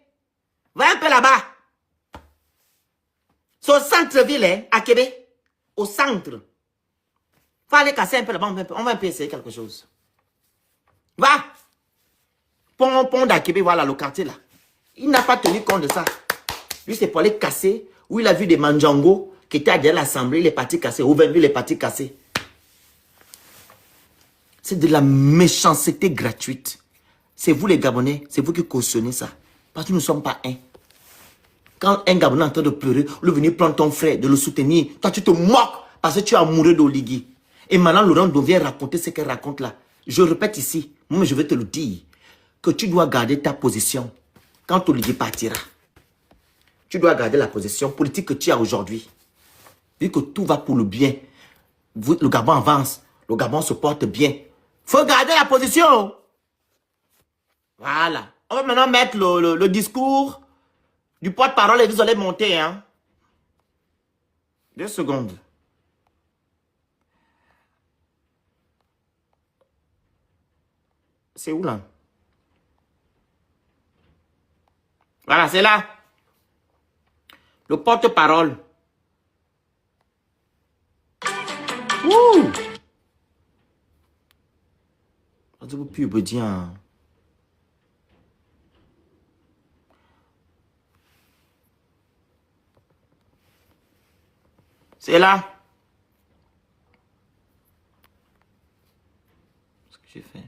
Va un peu là-bas. C'est au centre-ville, hein, à Québec. Au centre. Il faut aller casser un peu là-bas, on va un peu essayer quelque chose. Va. Pont d'à Québec, voilà le quartier là. Il n'a pas tenu compte de ça. Lui, c'est pour aller casser, où il a vu des Mandjango qui étaient derrière l'Assemblée, il est parti casser. Ouvenville, il est parti casser. C'est de la méchanceté gratuite. C'est vous les Gabonais, c'est vous qui cautionnez ça. Parce que nous ne sommes pas un. Quand un Gabonais est en train de pleurer, le venir prendre ton frère, de le soutenir, toi tu te moques parce que tu es amoureux d'Oligui. Et maintenant Laurent vient raconter ce qu'elle raconte là. Je répète ici, moi je vais te le dire, que tu dois garder ta position quand Oligui partira. Tu dois garder la position politique que tu as aujourd'hui. Vu que tout va pour le bien. Le Gabon avance, le Gabon se porte bien. Faut garder la position. Voilà. On va maintenant mettre le discours du porte-parole et vous allez monter. Hein. 2 secondes. C'est où là? Voilà, c'est là. Le porte-parole. Ouh! Vous pouvez dire. C'est là. Ce que j'ai fait.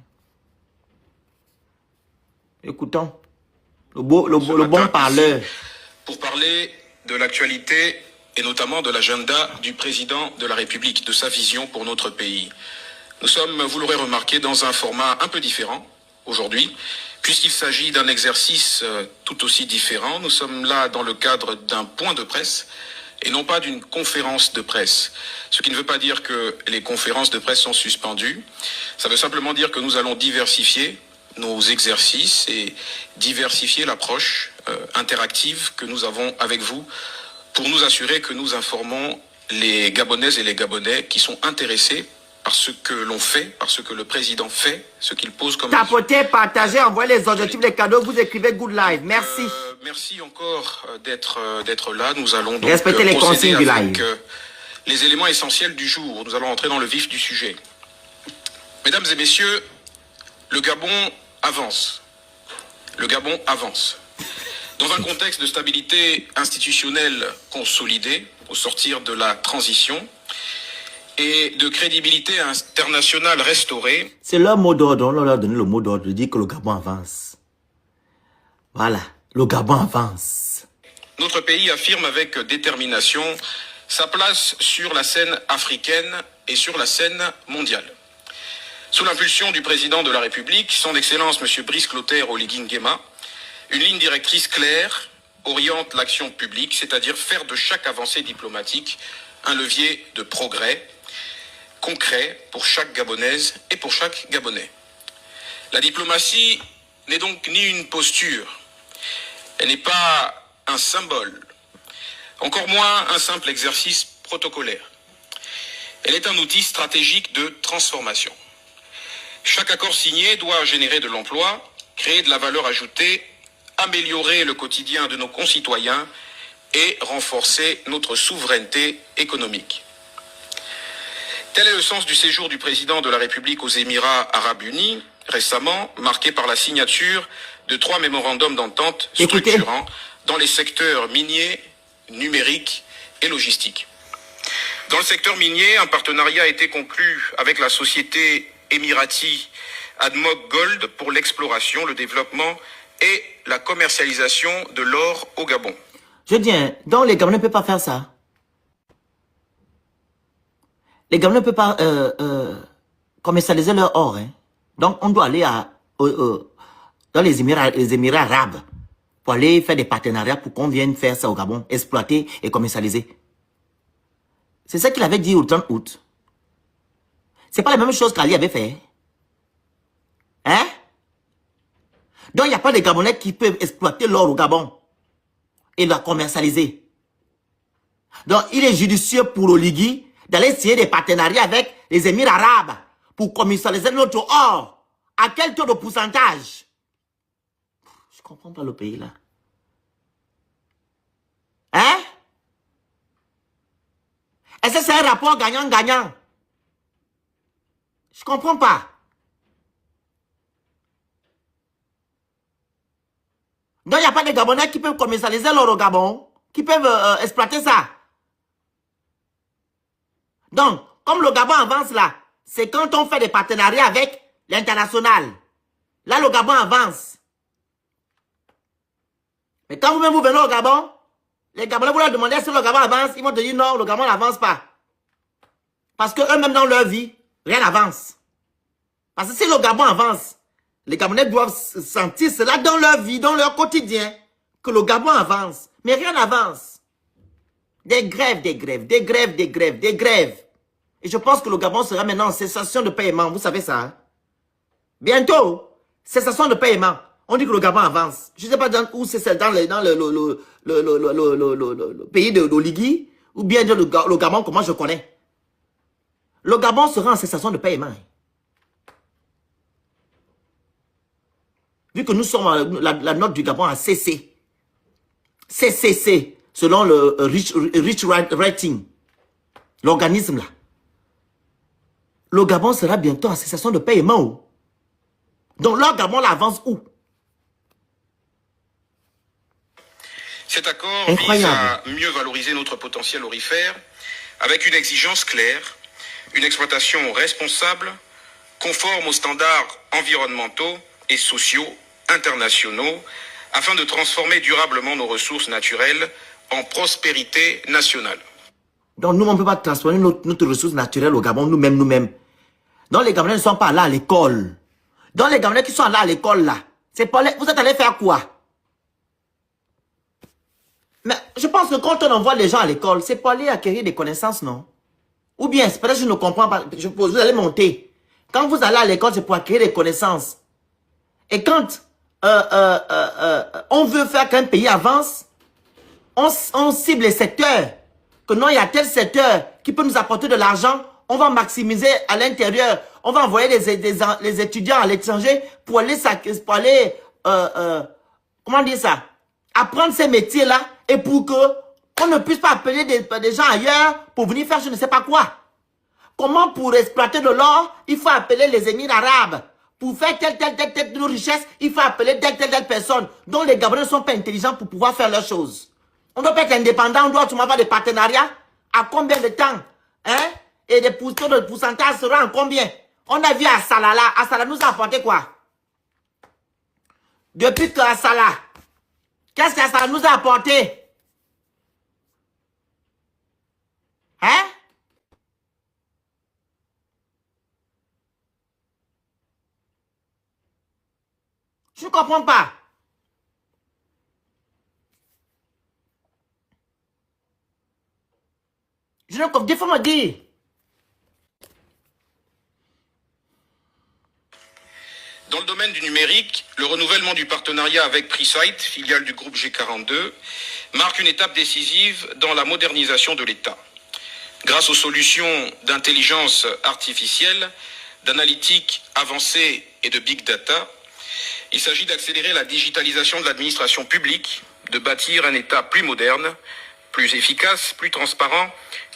Écoutons. Le bon parleur. Pour parler de l'actualité et notamment de l'agenda du président de la République, de sa vision pour notre pays. Nous sommes, vous l'aurez remarqué, dans un format un peu différent aujourd'hui, puisqu'il s'agit d'un exercice tout aussi différent. Nous sommes là dans le cadre d'un point de presse et non pas d'une conférence de presse. Ce qui ne veut pas dire que les conférences de presse sont suspendues. Ça veut simplement dire que nous allons diversifier nos exercices et diversifier l'approche interactive que nous avons avec vous pour nous assurer que nous informons les Gabonaises et les Gabonais qui sont intéressés par ce que l'on fait, par ce que le président fait, ce qu'il pose comme... Tapotez, partagez, envoyez les objectifs, les cadeaux, vous écrivez Good Live. Merci. Merci encore d'être là. Nous allons donc respecter les consignes du live. Les éléments essentiels du jour. Nous allons entrer dans le vif du sujet. Mesdames et messieurs, le Gabon avance. Le Gabon avance. Dans un contexte de stabilité institutionnelle consolidée, au sortir de la transition, et de crédibilité internationale restaurée. C'est leur mot d'ordre, on leur a donné le mot d'ordre de dire que le Gabon avance. Voilà, le Gabon avance. Notre pays affirme avec détermination sa place sur la scène africaine et sur la scène mondiale. Sous l'impulsion du président de la République, son Excellence M. Brice Clotaire Oligui Nguema, Une ligne directrice claire oriente l'action publique, c'est-à-dire faire de chaque avancée diplomatique un levier de progrès concret pour chaque Gabonaise et pour chaque Gabonais. La diplomatie n'est donc ni une posture, elle n'est pas un symbole, encore moins un simple exercice protocolaire. Elle est un outil stratégique de transformation. Chaque accord signé doit générer de l'emploi, créer de la valeur ajoutée, améliorer le quotidien de nos concitoyens et renforcer notre souveraineté économique. Tel est le sens du séjour du président de la République aux Émirats arabes unis, récemment marqué par la signature de 3 mémorandums d'entente structurants dans les secteurs miniers, numériques et logistiques. Dans le secteur minier, un partenariat a été conclu avec la société émirati ADMOC Gold pour l'exploration, le développement et la commercialisation de l'or au Gabon. Je dis, hein, donc les Gabonais ne peuvent pas faire ça. Les Gabonais ne peuvent pas commercialiser leur or. Hein. Donc on doit aller dans les Émirats arabes pour aller faire des partenariats pour qu'on vienne faire ça au Gabon, exploiter et commercialiser. C'est ça qu'il avait dit au 30 août. C'est pas la même chose qu'Ali avait fait. Hein? Donc il n'y a pas de Gabonais qui peuvent exploiter l'or au Gabon et la commercialiser. Donc il est judicieux pour Oligui d'aller signer des partenariats avec les Émirats arabes pour commercialiser notre or. À quel taux de pourcentage? Je comprends pas le pays là. Hein? Est-ce que c'est un rapport gagnant-gagnant? Je comprends pas. Donc, il n'y a pas de Gabonais qui peuvent commercialiser l'or au Gabon, qui peuvent exploiter ça. Donc, comme le Gabon avance là, c'est quand on fait des partenariats avec l'international. Là, le Gabon avance. Mais quand vous-même vous venez au Gabon, les Gabonais vous leur demandez si le Gabon avance, ils vont te dire non, le Gabon n'avance pas. Parce que eux-mêmes dans leur vie, rien n'avance. Parce que si le Gabon avance, les Gabonais doivent sentir cela dans leur vie, dans leur quotidien, que le Gabon avance. Mais rien n'avance. Des grèves, des grèves, des grèves, des grèves, des grèves. Et je pense que le Gabon sera maintenant en cessation de paiement. Vous savez ça, hein? Bientôt, cessation de paiement. On dit que le Gabon avance. Je ne sais pas où c'est, dans le pays d'Oligui, ou bien dans le Gabon, comment je connais. Le Gabon sera en cessation de paiement. Vu que nous sommes, la note du Gabon a cessé. CCC, selon le Rich Rating, l'organisme là. Le Gabon sera bientôt en cessation de paiement. Donc leur Gabon l'avance où? Cet accord vise à mieux valoriser notre potentiel aurifère avec une exigence claire, une exploitation responsable, conforme aux standards environnementaux et sociaux internationaux, afin de transformer durablement nos ressources naturelles en prospérité nationale. Donc nous, on ne peut pas transformer notre ressource naturelle au Gabon nous-mêmes. Donc les Gabonais ne sont pas là à l'école. Donc les Gabonais qui sont là à l'école là, c'est pas vous êtes allés faire quoi? Mais je pense que quand on envoie les gens à l'école, c'est pour aller acquérir des connaissances, non? Ou bien, peut-être que je ne comprends pas, vous allez monter. Quand vous allez à l'école, c'est pour acquérir des connaissances. Et quand on veut faire qu'un pays avance, on cible les secteurs. Que non, il y a tel secteur qui peut nous apporter de l'argent, on va maximiser à l'intérieur. On va envoyer les étudiants à l'étranger pour aller, comment dire ça? Apprendre ces métiers-là et pour que on ne puisse pas appeler des gens ailleurs pour venir faire je ne sais pas quoi. Comment pour exploiter de l'or, il faut appeler les Émirats arabes. Pour faire telle richesse, il faut appeler telle personne dont les Gabonais ne sont pas intelligents pour pouvoir faire leurs choses. On doit pas être indépendant, on doit avoir des partenariats. À combien de temps? Hein? Et des taux de pourcentage sera en combien? On a vu à Salah là. À Salah nous a apporté quoi? Depuis que à Salah, qu'est-ce que ça nous a apporté? Hein? Je ne comprends pas. Je ne comprends pas. Des fois, me dire. Dans le domaine du numérique, le renouvellement du partenariat avec Presight, filiale du groupe G42, marque une étape décisive dans la modernisation de l'État. Grâce aux solutions d'intelligence artificielle, d'analytique avancée et de big data, il s'agit d'accélérer la digitalisation de l'administration publique, de bâtir un État plus moderne, plus efficace, plus transparent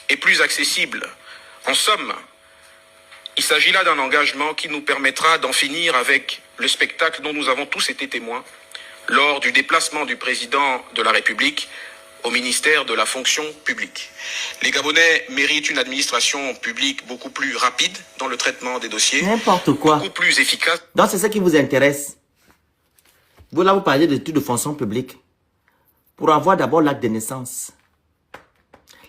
et plus accessible. En somme, il s'agit là d'un engagement qui nous permettra d'en finir avec le spectacle dont nous avons tous été témoins lors du déplacement du président de la République au ministère de la fonction publique. Les Gabonais méritent une administration publique beaucoup plus rapide dans le traitement des dossiers, N'importe quoi. beaucoup plus efficace. Donc, c'est ce qui vous intéresse. Vous là, vous parlez d'études de fonction publique. Pour avoir d'abord l'acte de naissance.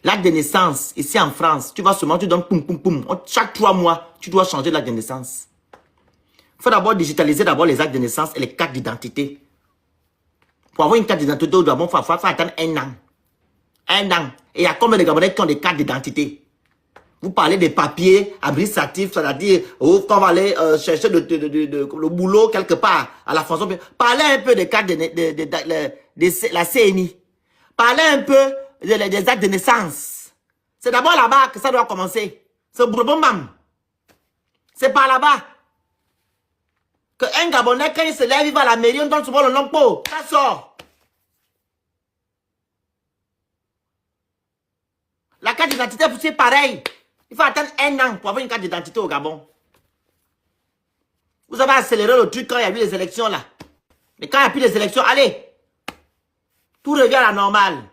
L'acte de naissance, ici en France, tu vas seulement, tu donnes poum poum poum. Chaque 3 mois, tu dois changer l'acte de naissance. Il faut d'abord digitaliser d'abord les actes de naissance et les cartes d'identité. Pour avoir une carte d'identité au Gabon, il faut attendre 1 an. 1 an. Et il y a combien de Gabonais qui ont des cartes d'identité? Vous parlez des papiers administratifs, c'est-à-dire, quand on va aller chercher le boulot quelque part à la fonction publique. Parlez un peu des cartes de la CNI. Parlez un peu des actes de naissance. C'est d'abord là-bas que ça doit commencer. C'est Bourbon-Mam. C'est par là-bas. Qu'un Gabonais, quand il se lève, il va à la mairie, on donne souvent le nom pour. Ça sort. La carte d'identité, c'est pareil. Il faut attendre 1 an pour avoir une carte d'identité au Gabon. Vous avez accéléré le truc quand il y a eu les élections là. Mais quand il n'y a plus les élections, allez. Tout revient à la normale.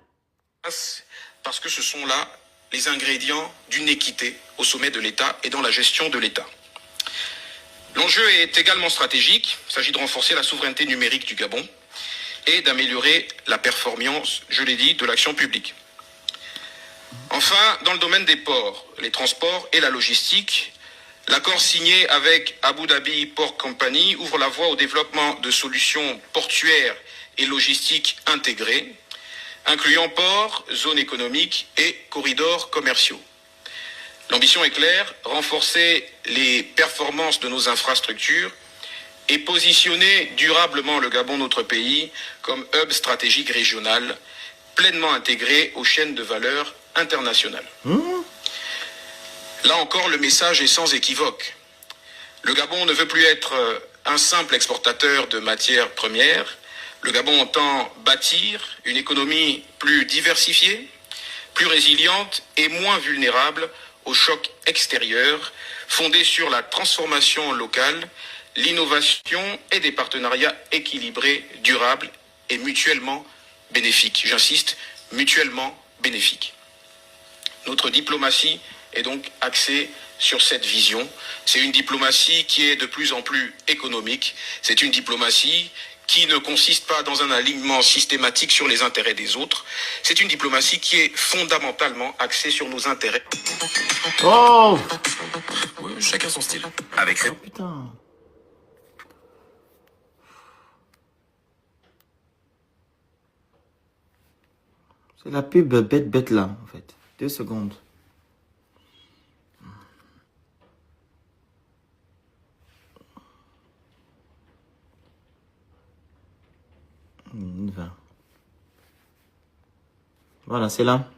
Parce que ce sont là les ingrédients d'une équité au sommet de l'État et dans la gestion de l'État. L'enjeu est également stratégique. Il s'agit de renforcer la souveraineté numérique du Gabon et d'améliorer la performance, je l'ai dit, de l'action publique. Enfin, dans le domaine des ports, les transports et la logistique, l'accord signé avec Abu Dhabi Port Company ouvre la voie au développement de solutions portuaires et logistiques intégrées, incluant ports, zones économiques et corridors commerciaux. L'ambition est claire, renforcer les performances de nos infrastructures et positionner durablement le Gabon, notre pays, comme hub stratégique régional, pleinement intégré aux chaînes de valeur internationales. Là encore, le message est sans équivoque. Le Gabon ne veut plus être un simple exportateur de matières premières. Le Gabon entend bâtir une économie plus diversifiée, plus résiliente et moins vulnérable aux chocs extérieurs, fondée sur la transformation locale, l'innovation et des partenariats équilibrés, durables et mutuellement bénéfiques. J'insiste, mutuellement bénéfiques. Notre diplomatie est donc axée sur cette vision. C'est une diplomatie qui est de plus en plus économique. C'est une diplomatie qui ne consiste pas dans un alignement systématique sur les intérêts des autres. C'est une diplomatie qui est fondamentalement axée sur nos intérêts. Oh! Chacun son style. Avec Oh putain. C'est la pub bête là, en fait. 2 secondes. Voilà, c'est là.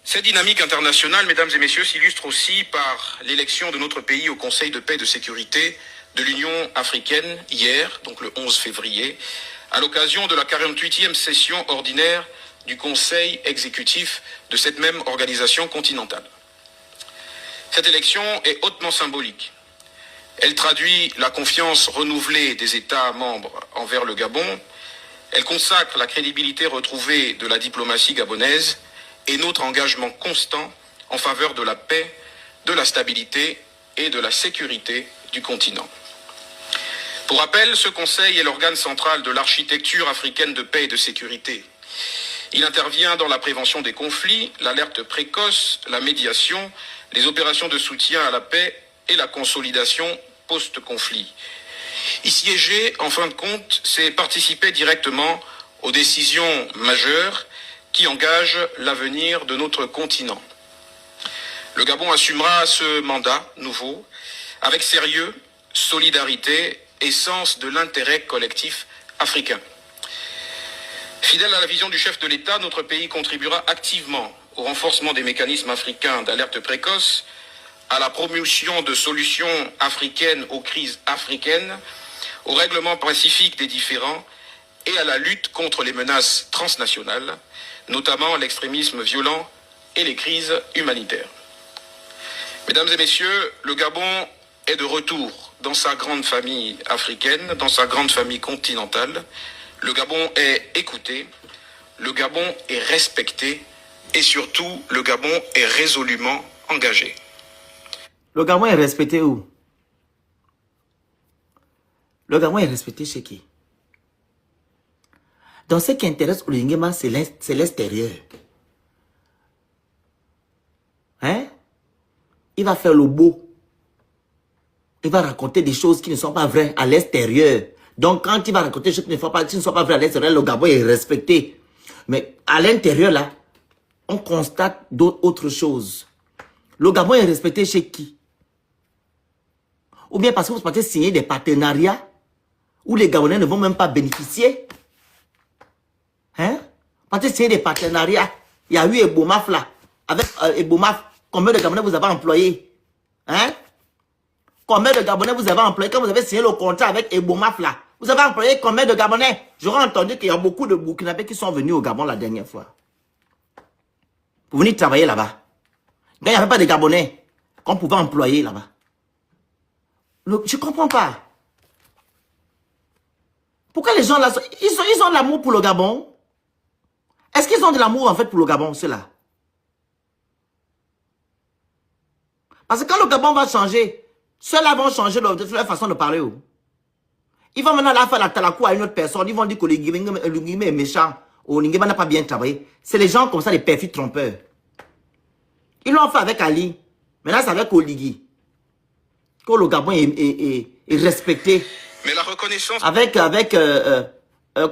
Cette dynamique internationale, mesdames et messieurs, s'illustre aussi par l'élection de notre pays au Conseil de paix et de sécurité de l'Union africaine hier, donc le 11 février, à l'occasion de la 48e session ordinaire du Conseil exécutif de cette même organisation continentale. Cette élection est hautement symbolique. Elle traduit la confiance renouvelée des États membres envers le Gabon. Elle consacre la crédibilité retrouvée de la diplomatie gabonaise et notre engagement constant en faveur de la paix, de la stabilité et de la sécurité du continent. Pour rappel, ce Conseil est l'organe central de l'architecture africaine de paix et de sécurité. Il intervient dans la prévention des conflits, l'alerte précoce, la médiation, les opérations de soutien à la paix et la consolidation post-conflit. Y siéger, en fin de compte, c'est participer directement aux décisions majeures qui engagent l'avenir de notre continent. Le Gabon assumera ce mandat nouveau avec sérieux, solidarité et sens de l'intérêt collectif africain. Fidèle à la vision du chef de l'État, notre pays contribuera activement au renforcement des mécanismes africains d'alerte précoce, à la promotion de solutions africaines aux crises africaines, au règlement pacifique des différends et à la lutte contre les menaces transnationales, notamment l'extrémisme violent et les crises humanitaires. Mesdames et messieurs, le Gabon est de retour dans sa grande famille africaine, dans sa grande famille continentale. Le Gabon est écouté, le Gabon est respecté et surtout, le Gabon est résolument engagé. Le Gabon est respecté où? Le Gabon est respecté chez qui? Donc, ce qui intéresse Oligui Nguema, c'est l'extérieur. Hein? Il va faire le beau. Il va raconter des choses qui ne sont pas vraies à l'extérieur. Donc, quand il va raconter des choses qui ne sont pas vraies à l'extérieur, le Gabon est respecté. Mais à l'intérieur, là, on constate d'autres choses. Le Gabon est respecté chez qui? Ou bien parce que vous partez signer des partenariats où les Gabonais ne vont même pas bénéficier. Hein? Vous partez signer des partenariats. Il y a eu Ebomaf là. Avec Ebomaf, combien de Gabonais vous avez employés? Hein? Combien de Gabonais vous avez employés quand vous avez signé le contrat avec Ebomaf là? Vous avez employé combien de Gabonais? J'aurais entendu qu'il y a beaucoup de Burkinabés qui sont venus au Gabon la dernière fois. Pour venir travailler là-bas. Il n'y avait pas de Gabonais qu'on pouvait employer là-bas. Je ne comprends pas. Pourquoi les gens là, ils ont de l'amour pour le Gabon? Est-ce qu'ils ont de l'amour en fait pour le Gabon, ceux-là? Parce que quand le Gabon va changer, ceux-là vont changer leur façon de parler. Ils vont maintenant là faire la talakou à une autre personne. Ils vont dire que le Nguema est méchant. Ou le Nguema n'a pas bien travaillé. C'est les gens comme ça, les perfides trompeurs. Ils l'ont fait avec Ali. Maintenant, c'est avec Oligui. Que le Gabon est respecté. Mais la reconnaissance... Avec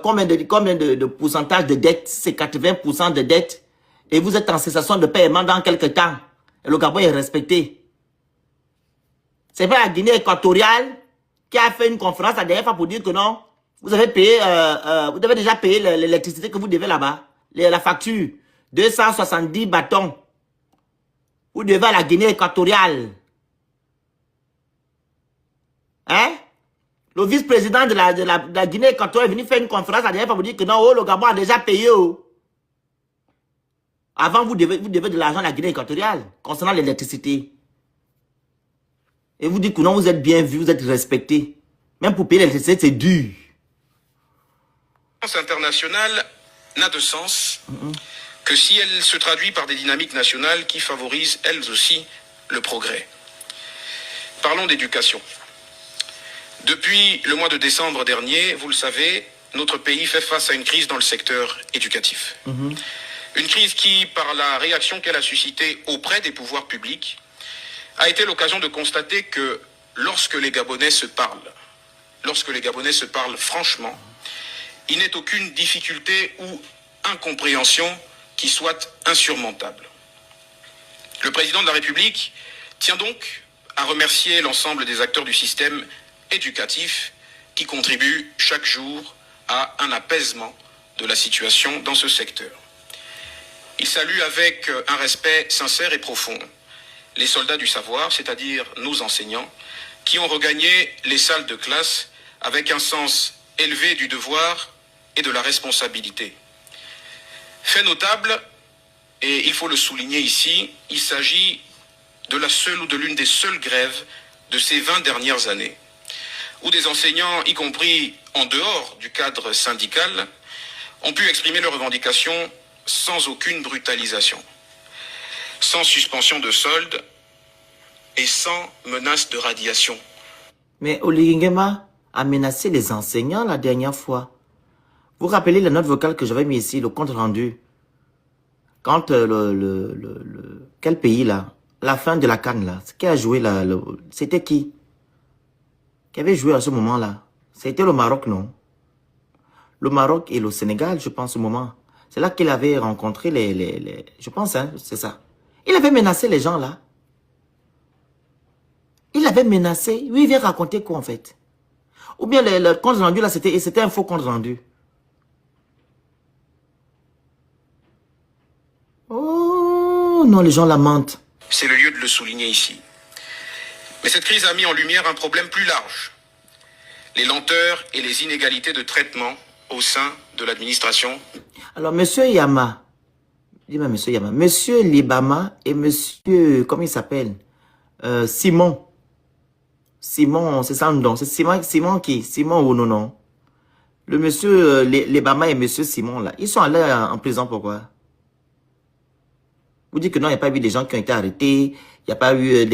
combien de pourcentage de dette? C'est 80% de dette. Et vous êtes en cessation de paiement dans quelques temps. Et le Gabon est respecté. C'est pas la Guinée équatoriale qui a fait une conférence la dernière fois pour dire que non, vous avez payé, vous devez déjà payer l'électricité que vous devez là-bas. La facture. 270 bâtons. Vous devez à la Guinée équatoriale. Hein? Le vice-président de la Guinée équatoriale est venu faire une conférence la dernière fois pour dire que non, oh, le Gabon a déjà payé. Oh. Avant, vous devez de l'argent à la Guinée équatoriale concernant l'électricité. Et vous dites que non, vous êtes bien vu, vous êtes respecté. Même pour payer l'électricité, c'est dur. La France internationale n'a de sens que si elle se traduit par des dynamiques nationales qui favorisent elles aussi le progrès. Parlons d'éducation. Depuis le mois de décembre dernier, vous le savez, notre pays fait face à une crise dans le secteur éducatif. Une crise qui, par la réaction qu'elle a suscitée auprès des pouvoirs publics, a été l'occasion de constater que lorsque les Gabonais se parlent franchement, il n'est aucune difficulté ou incompréhension qui soit insurmontable. Le président de la République tient donc à remercier l'ensemble des acteurs du système éducatif qui contribuent chaque jour à un apaisement de la situation dans ce secteur. Il salue avec un respect sincère et profond les soldats du savoir, c'est-à-dire nos enseignants, qui ont regagné les salles de classe avec un sens élevé du devoir et de la responsabilité. Fait notable, et il faut le souligner ici, il s'agit de la seule ou de l'une des seules grèves de ces 20 dernières années, où des enseignants, y compris en dehors du cadre syndical, ont pu exprimer leurs revendications sans aucune brutalisation, sans suspension de solde et sans menace de radiation. Mais Oligui Nguema a menacé les enseignants la dernière fois. Vous rappelez la note vocale que j'avais mis ici, le compte rendu. Quand quel pays là? La fin de la CAN là. Qui a joué là? C'était qui? Qui avait joué à ce moment-là? C'était le Maroc, non? Le Maroc et le Sénégal, je pense, au moment. C'est là qu'il avait rencontré je pense, hein, c'est ça. Il avait menacé les gens là. Il avait menacé. Oui, il vient raconter quoi en fait? Ou bien le compte rendu là, c'était un faux compte rendu. Oh non, les gens la mentent. C'est le lieu de le souligner ici. Mais cette crise a mis en lumière un problème plus large. Les lenteurs et les inégalités de traitement au sein de l'administration. Alors, monsieur Yama, dis-moi monsieur Yama, monsieur Libama et monsieur, comment il s'appelle? Simon. Simon, c'est ça le nom. C'est Simon qui? Simon ou non? Le monsieur Libama et monsieur Simon là, ils sont allés en prison pourquoi? Vous dites que non, il n'y a pas eu des gens qui ont été arrêtés, il n'y a pas eu,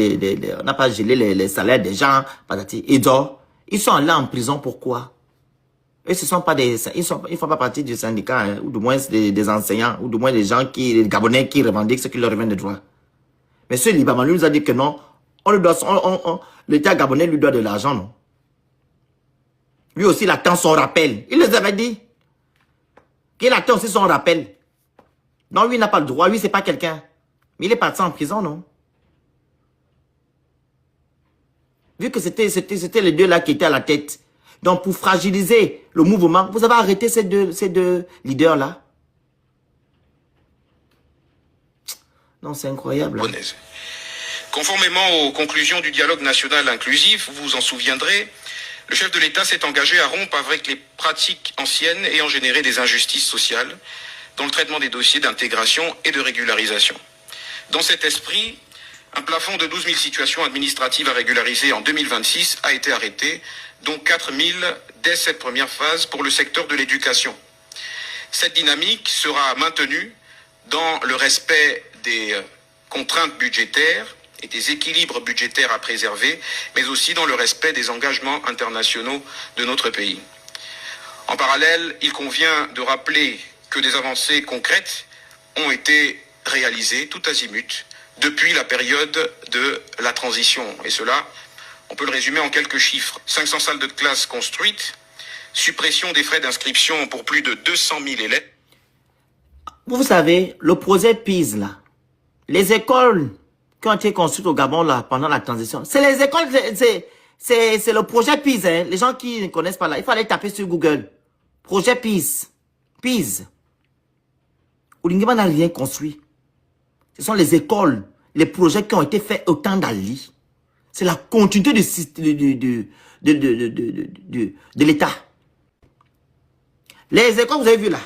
on n'a pas gelé les salaires des gens, patati. Ils sont allés en prison pourquoi? Eux, ce sont pas des, ils font pas partie du syndicat, hein, ou du moins des enseignants, ou du moins des gens les Gabonais qui revendiquent ce qui leur revient de droit. Mais ce Libaman lui nous a dit que non, l'État gabonais lui doit de l'argent, non? Lui aussi, il attend son rappel. Il les avait dit. Qu'il attend aussi son rappel. Non, lui, il n'a pas le droit. Lui, c'est pas quelqu'un. Mais il est parti en prison, non? Vu que c'était les deux là qui étaient à la tête. Donc, pour fragiliser le mouvement, vous avez arrêté ces deux leaders-là. Non, c'est incroyable. Hein. Conformément aux conclusions du dialogue national inclusif, vous vous en souviendrez, le chef de l'État s'est engagé à rompre avec les pratiques anciennes ayant généré des injustices sociales dans le traitement des dossiers d'intégration et de régularisation. Dans cet esprit, un plafond de 12 000 situations administratives à régulariser en 2026 a été arrêté, dont 4 000 dès cette première phase pour le secteur de l'éducation. Cette dynamique sera maintenue dans le respect des contraintes budgétaires et des équilibres budgétaires à préserver, mais aussi dans le respect des engagements internationaux de notre pays. En parallèle, il convient de rappeler que des avancées concrètes ont été réalisées tout azimut depuis la période de la transition. Et cela, on peut le résumer en quelques chiffres. 500 salles de classe construites, suppression des frais d'inscription pour plus de 200 000 élèves. Vous savez, le projet PIS là, les écoles qui ont été construites au Gabon là pendant la transition, c'est les écoles, c'est le projet PIS. Hein. Les gens qui ne connaissent pas là, il faut aller taper sur Google. Projet PIS. PIS. Oulingema n'a rien construit. Ce sont les écoles, les projets qui ont été faits au temps d'Ali. C'est la continuité de l'État. Les écoles, vous avez vu là,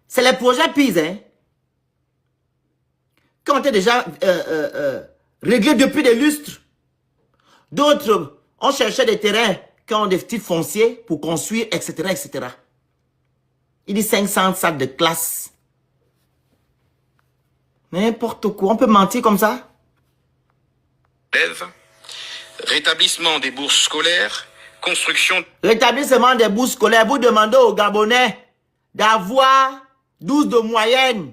c'est les projets PIS, hein, qui ont été déjà réglés depuis des lustres. D'autres ont cherché des terrains qui ont des titres fonciers pour construire, etc., etc. Il dit 500 salles de classe. N'importe quoi, on peut mentir comme ça? Rétablissement des bourses scolaires, construction... Rétablissement des bourses scolaires, vous demandez aux Gabonais d'avoir 12 de moyenne.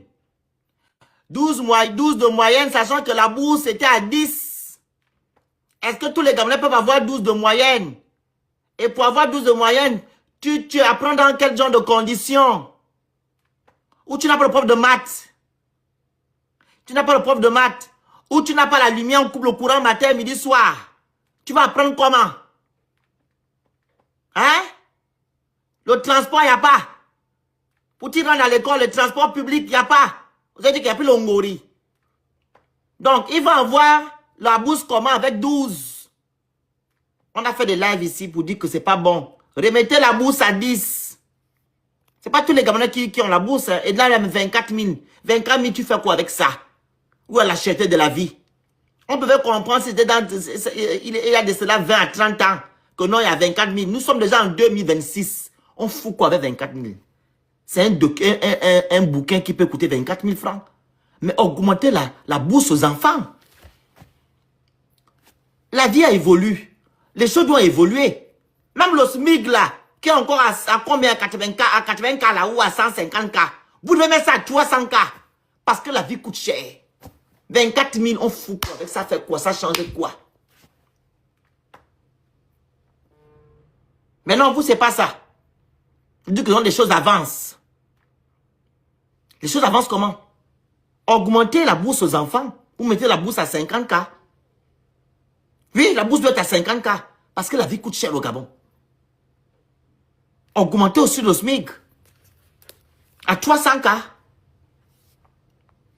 12 de moyenne, sachant que la bourse était à 10. Est-ce que tous les Gabonais peuvent avoir 12 de moyenne? Et pour avoir 12 de moyenne, tu apprends dans quel genre de conditions? Ou tu n'as pas le prof de maths? Tu n'as pas le prof de maths? Ou tu n'as pas la lumière, on coupe le courant matin, midi, soir? Tu vas apprendre comment? Hein? Le transport, il n'y a pas. Pour tu rentres à l'école, le transport public, il n'y a pas. Vous avez dit qu'il n'y a plus le Ngori. Donc, il va avoir la bourse comment avec 12. On a fait des lives ici pour dire que c'est pas bon. Remettez la bourse à 10. C'est pas tous les Gabonais qui ont la bourse. Hein. Et là, il y a 24 000. 24 000, tu fais quoi avec ça? Où est la cherté de la vie? On pouvait comprendre si c'était dans... Il y a de cela 20 à 30 ans. Que non, il y a 24 000. Nous sommes déjà en 2026. On fout quoi avec 24 000? C'est un bouquin qui peut coûter 24 000 francs. Mais augmenter la bourse aux enfants. La vie a évolué. Les choses doivent évoluer. Même le SMIC là, qui est encore à combien? À 80K là ou à 150K. Vous devez mettre ça à 300K. Parce que la vie coûte cher. 24 000, on fout quoi avec ça? Fait quoi? Ça change quoi? Mais non, vous, c'est pas ça. Vous dites que non, les choses avancent. Les choses avancent comment? Augmenter la bourse aux enfants. Vous mettez la bourse à 50K. Oui, la bourse doit être à 50K. Parce que la vie coûte cher au Gabon. Augmenter aussi le SMIC. À 300K.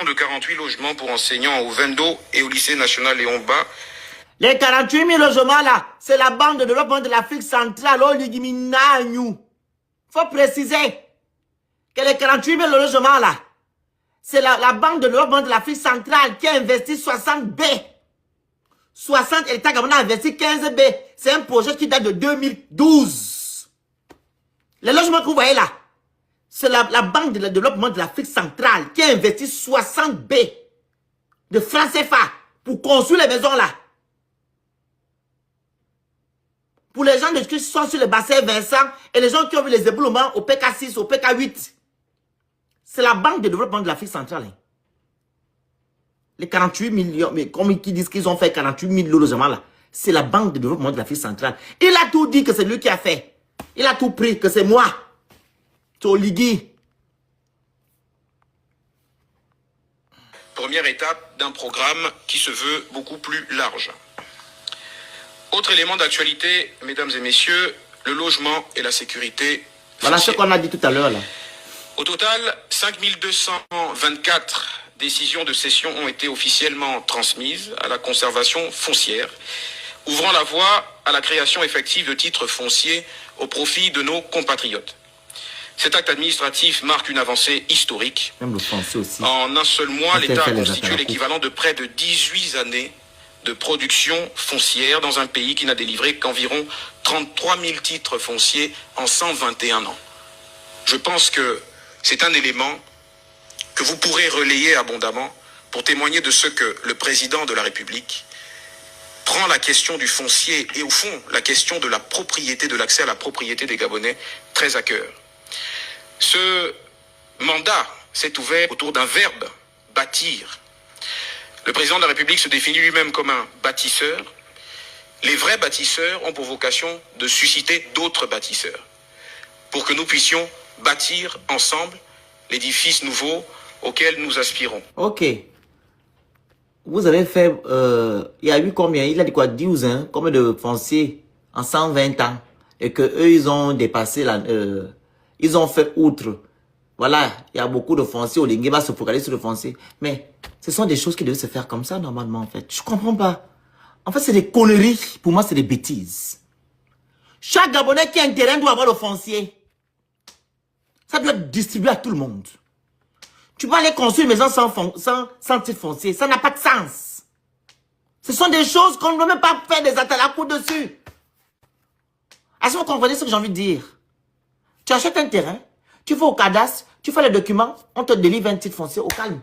De 48 logements pour enseignants au Vendo et au lycée national Léon Bas. Les 48 000 logements là, c'est la Banque de développement de l'Afrique centrale. Il faut préciser que les 48 000 logements là, c'est la Banque de développement de l'Afrique centrale qui a investi 60 B. 60, et l'État gabonais a investi 15 B. C'est un projet qui date de 2012. Les logements que vous voyez là, c'est la Banque de développement de l'Afrique centrale qui a investi 60 B de francs CFA pour construire les maisons là. Pour les gens qui sont sur le bassin Vincent et les gens qui ont vu les éboulements au PK6, au PK8. C'est la Banque de développement de l'Afrique centrale. Les 48 millions, mais comme ils disent qu'ils ont fait 48 000 logements là, c'est la Banque de développement de l'Afrique centrale. Il a tout dit que c'est lui qui a fait. Il a tout pris, que c'est moi. C'est Oligui. Première étape d'un programme qui se veut beaucoup plus large. Autre élément d'actualité, mesdames et messieurs, le logement et la sécurité. Voilà ce qu'on a dit tout à l'heure là. Au total, 5224 décisions de cession ont été officiellement transmises à la conservation foncière, ouvrant la voie à la création effective de titres fonciers au profit de nos compatriotes. Cet acte administratif marque une avancée historique. Même le foncier aussi. En un seul mois, l'État a constitué l'équivalent de près de 18 années de production foncière dans un pays qui n'a délivré qu'environ 33 000 titres fonciers en 121 ans. Je pense que c'est un élément que vous pourrez relayer abondamment pour témoigner de ce que le président de la République prend la question du foncier et au fond la question de la propriété, de l'accès à la propriété des Gabonais très à cœur. Ce mandat s'est ouvert autour d'un verbe, bâtir. Le président de la République se définit lui-même comme un bâtisseur. Les vrais bâtisseurs ont pour vocation de susciter d'autres bâtisseurs pour que nous puissions bâtir ensemble l'édifice nouveau auquel nous aspirons. Ok. Vous avez fait, il y a eu combien? Il a dit quoi? 12 ans? Combien de fonciers en 120 ans? Et que eux, ils ont dépassé ils ont fait outre. Voilà, il y a beaucoup de fonciers. Oligui va se focaliser sur le foncier. Mais ce sont des choses qui devaient se faire comme ça normalement en fait. Je comprends pas. En fait, c'est des conneries. Pour moi, c'est des bêtises. Chaque Gabonais qui a un terrain doit avoir le foncier. Ça doit être distribué à tout le monde. Tu peux aller construire une maison sans titre foncier. Ça n'a pas de sens. Ce sont des choses qu'on ne peut même pas faire des attaques à coup dessus. Est-ce que vous comprenez ce que j'ai envie de dire? Tu achètes un terrain, tu vas au cadastre, tu fais les documents, on te délivre un titre foncier au calme.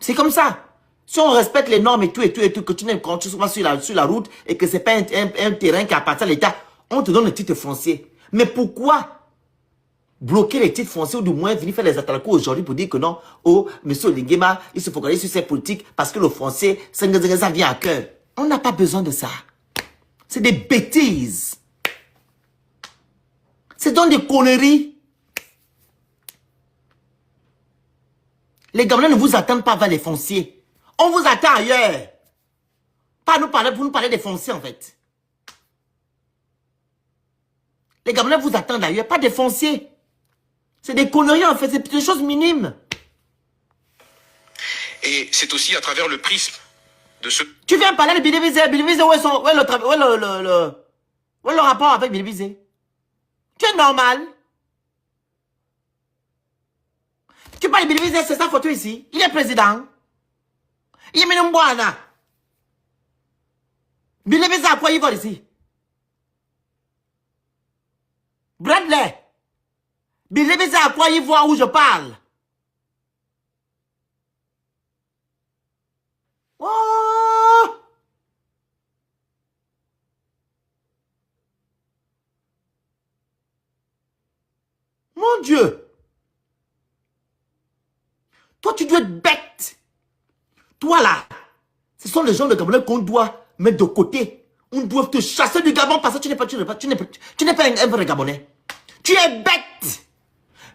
C'est comme ça. Si on respecte les normes et tout, que tu n'es pas sur la route et que ce n'est pas un terrain qui appartient à l'État, on te donne le titre foncier. Mais pourquoi bloquer les titres fonciers ou du moins venir faire les attaques aujourd'hui pour dire que non, oh, M. Oligui, il se focalise sur ses politiques parce que le foncier, ça vient à cœur. On n'a pas besoin de ça. C'est des bêtises. C'est donc des conneries. Les Gabonais ne vous attendent pas vers les fonciers. On vous attend ailleurs. Pas nous parler, pour nous parler des fonciers en fait. Les Gabonais vous attendent ailleurs, pas des fonciers. C'est des conneries en fait, c'est des choses minimes. Et c'est aussi à travers le prisme de ce... Tu viens parler de Bilibizé. Bilibizé, où est le rapport avec Bilibizé? Tu es normal. Tu parles de Bilibizé, c'est sa photo ici. Il est président. Il est Ménumboana. Bilibizé, à quoi il vole ici? Bradley. Bilibizé, à quoi il voit où je parle? Oh! Mon Dieu! Toi, tu dois être bête. Toi, là, ce sont les gens de Gabonais qu'on doit mettre de côté. On doit te chasser du Gabon parce que tu n'es pas un vrai Gabonais. Tu es bête.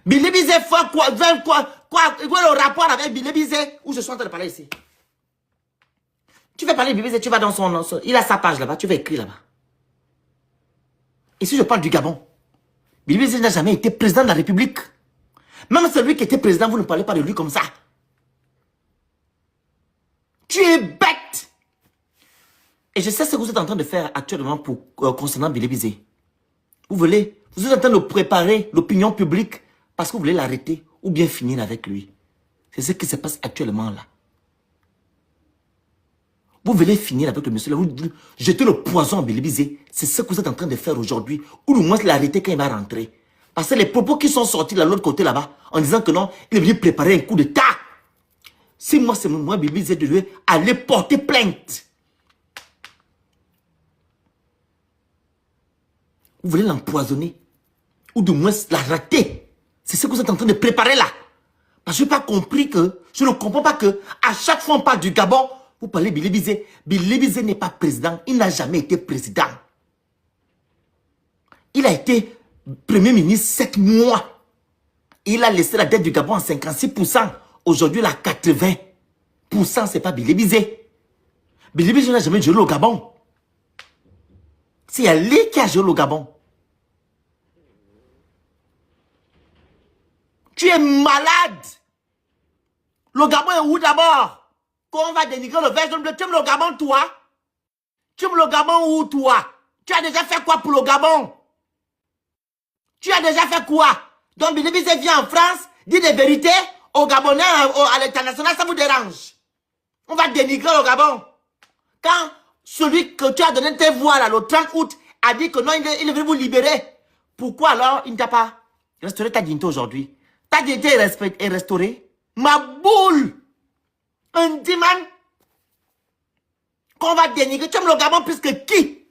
Bilibizé fait quoi, le rapport avec Bilibizé où je suis en train de parler ici? Tu veux parler de Billy, tu vas dans son... Il a sa page là-bas, tu vas écrire là-bas. Et si je parle du Gabon, Billy n'a jamais été président de la République. Même celui qui était président, vous ne parlez pas de lui comme ça. Tu es bête. Et je sais ce que vous êtes en train de faire actuellement pour, concernant Billy Bizet. Vous êtes en train de préparer l'opinion publique parce que vous voulez l'arrêter ou bien finir avec lui. C'est ce qui se passe actuellement là. Vous voulez finir avec le monsieur là, vous jetez le poison à Billy Bizet. C'est ce que vous êtes en train de faire aujourd'hui. Ou au moins l'arrêter quand il va rentrer. Parce que les propos qui sont sortis de l'autre côté là-bas, en disant que non, il est venu préparer un coup d'État. Si moi, c'est moi, Billy Bizet, de lui aller porter plainte. Vous voulez l'empoisonner. Ou du moins l'arrêter. C'est ce que vous êtes en train de préparer là. Parce que je n'ai pas compris que, je ne comprends pas que, à chaque fois on parle du Gabon, vous parlez de Billy Bizet. Billy Bizet n'est pas président. Il n'a jamais été président. Il a été Premier ministre 7 mois. Il a laissé la dette du Gabon à 56%. Aujourd'hui, il a 80%. Ce n'est pas Billy Bizet. Billy Bizet n'a jamais joué au Gabon. C'est Ali qui a joué au Gabon. Tu es malade. Le Gabon est où d'abord? Quand on va dénigrer le vert bleu, tu aimes le Gabon, toi? Tu aimes le Gabon où, toi? Tu as déjà fait quoi pour le Gabon? Tu as déjà fait quoi? Donc, Billy Bizet vient en France, dit des vérités aux Gabonais, à l'international, ça vous dérange? On va dénigrer le Gabon. Quand celui que tu as donné tes voix, là, le 30 août, a dit que non, il veut vous libérer. Pourquoi alors il ne t'a pas restauré ta dignité aujourd'hui? Ta dignité est restaurée? Ma boule! Un diman qu'on va dénigrer. Tu aimes le Gabon plus que qui?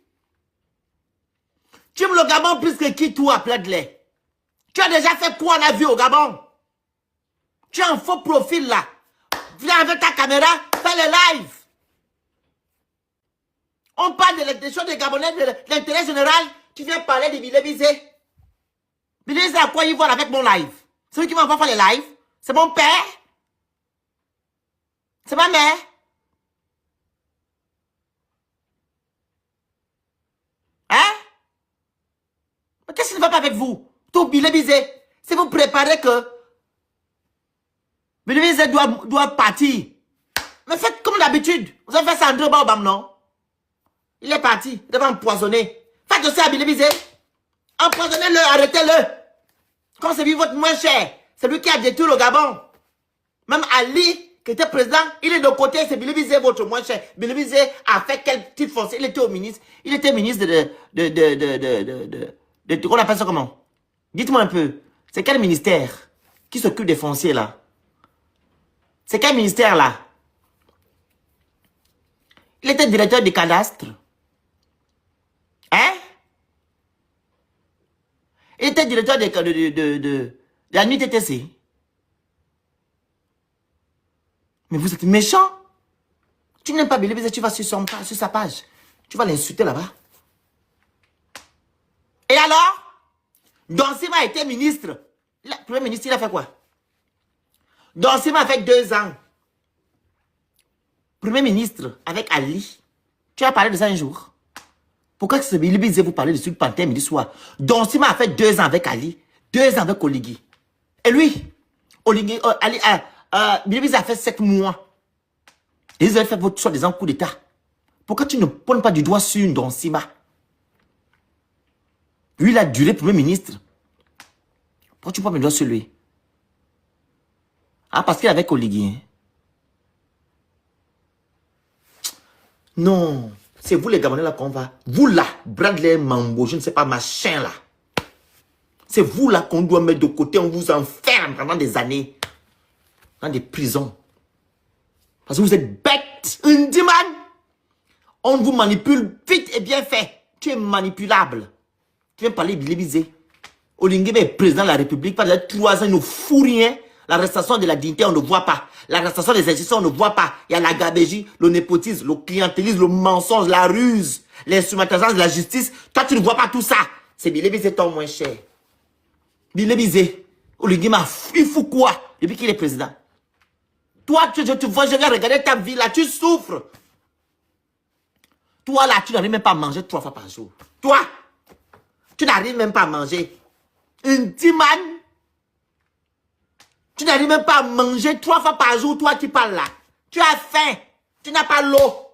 Tu aimes le Gabon plus que qui, toi, Pladley? Tu as déjà fait quoi on a vu au Gabon? Tu as un faux profil là. Viens avec ta caméra, fais le live. On parle des choses des Gabonais, de l'intérêt général. Tu viens parler de Billy Bizet. Billy Bizet, à quoi il voit avec mon live? C'est lui qui m'envoie faire les lives? C'est mon père? C'est ma mère? Hein? Mais qu'est-ce qui ne va pas avec vous? Tout Billy Bizet. Si vous préparez que Billy Bizet doit partir. Mais faites comme d'habitude. Vous avez fait ça André Baobam, non? Il est parti. Il devait empoisonner. Faites aussi à Billy Bizet. Empoisonnez-le, arrêtez-le. Comme c'est lui votre moins cher. C'est lui qui a détruit le Gabon. Même Ali, qui était président, il est de côté, c'est Billy Bizet votre moins cher. Billy Bizet a fait quelle petite fonction? Il était au ministre. Il était ministre on appelle ça comment? Dites-moi un peu. C'est quel ministère qui s'occupe des fonciers là? C'est quel ministère là? Il était directeur du cadastre. Hein? Il était directeur de la nuit TTC. Mais vous êtes méchant. Tu n'aimes pas Billy Bizet, tu vas sur sa page. Tu vas l'insulter là-bas. Et alors? Donsima a été ministre. Le Premier ministre, il a fait quoi? Donsima a fait 2 ans. Premier ministre avec Ali. Tu as parlé de ça un jour. Pourquoi ce Billy Bizet vous parlez de Sud Panthère midi soir? Donsima a fait 2 ans avec Ali. 2 ans avec Oligui. Et lui, Oligui, Billy Bizet a fait 7 mois. Et ils ont fait votre soi-disant coup d'État. Pourquoi tu ne poses pas du doigt sur une Donsima? Lui, il a duré Premier ministre. Pourquoi tu poses le doigt sur lui? Ah, parce qu'il est avec Oligui. Hein? Non. C'est vous les Gabonais là qu'on va. Vous là, Bradley Mambo, je ne sais pas, machin là. C'est vous là qu'on doit mettre de côté. On vous enferme pendant des années. Dans des prisons. Parce que vous êtes bêtes. Undiman. On vous manipule vite et bien fait. Tu es manipulable. Tu viens parler de Billy Bizet. Oligui est président de la République. Pendant 3 ans, il ne fout rien. L'arrestation de la dignité, on ne voit pas. L'arrestation des institutions, on ne voit pas. Il y a la gabégie, le népotisme, le clientélisme, le mensonge, la ruse, l'instrumentalisation de la justice. Toi, tu ne vois pas tout ça. C'est Billy Bizet ton moins cher. Billy Bizet. Oligui il fout quoi depuis qu'il est président? Toi, je te vois, je vais regarder ta vie là, tu souffres. Toi là, tu n'arrives même pas à manger 3 fois par jour. Toi, tu n'arrives même pas à manger. Une timane. Tu n'arrives même pas à manger 3 fois par jour, toi qui parles là. Tu as faim. Tu n'as pas l'eau.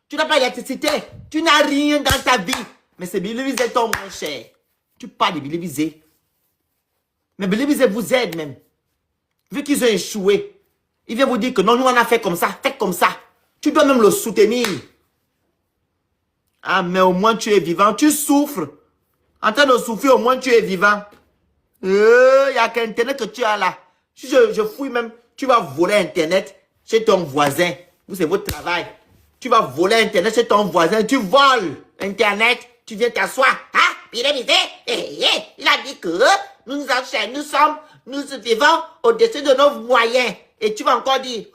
Tu n'as pas l'électricité. Tu n'as rien dans ta vie. Mais c'est Billy-Visé ton mon cher. Tu parles de Billy-Visé. Mais Billy-Visé vous aide même. Vu qu'ils ont échoué, il vient vous dire que non, nous on a fait comme ça, faites comme ça. Tu dois même le soutenir. Ah, mais au moins tu es vivant, tu souffres. En train de souffrir, au moins tu es vivant. Il n'y a qu'Internet que tu as là. Si je fouille même, tu vas voler Internet chez ton voisin. Vous, c'est votre travail. Tu vas voler Internet chez ton voisin. Tu voles Internet. Tu viens t'asseoir. Ah, il a dit que nous vivons au-dessus de nos moyens. Et tu vas encore dire,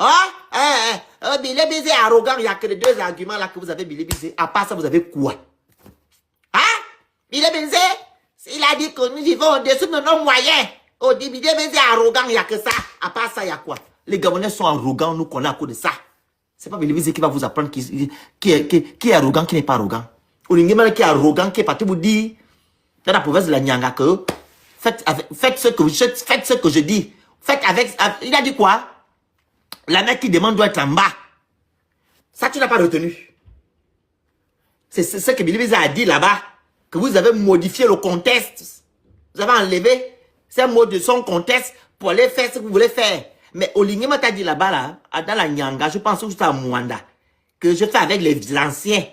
Billy-Visé est arrogant. Il n'y a que les 2 arguments là que vous avez, Billy-Visé. À part ça, vous avez quoi? Hein? Billy-Visé, il a dit que nous vivons au-dessus de nos moyens. Billy-Visé est arrogant, il n'y a que ça. À part ça, il y a quoi? Les Gabonais sont arrogants, nous connaissons à cause de ça. C'est pas Billy-Visé qui va vous apprendre qui est arrogant, qui n'est pas arrogant. Olingema qui est arrogant, qui est parti vous dire, dans la province de la Nyanga, que faites ce que je dis. Faites avec, il a dit quoi? La mec qui demande doit être en bas. Ça, tu n'as pas retenu. C'est ce que Billy-Visé a dit là-bas, que vous avez modifié le contexte. Vous avez enlevé ces mots de son contexte pour aller faire ce que vous voulez faire. Mais Olingema t'a dit là-bas, là, dans la Nyanga, je pense que c'est à Mwanda, que je fais avec les anciens.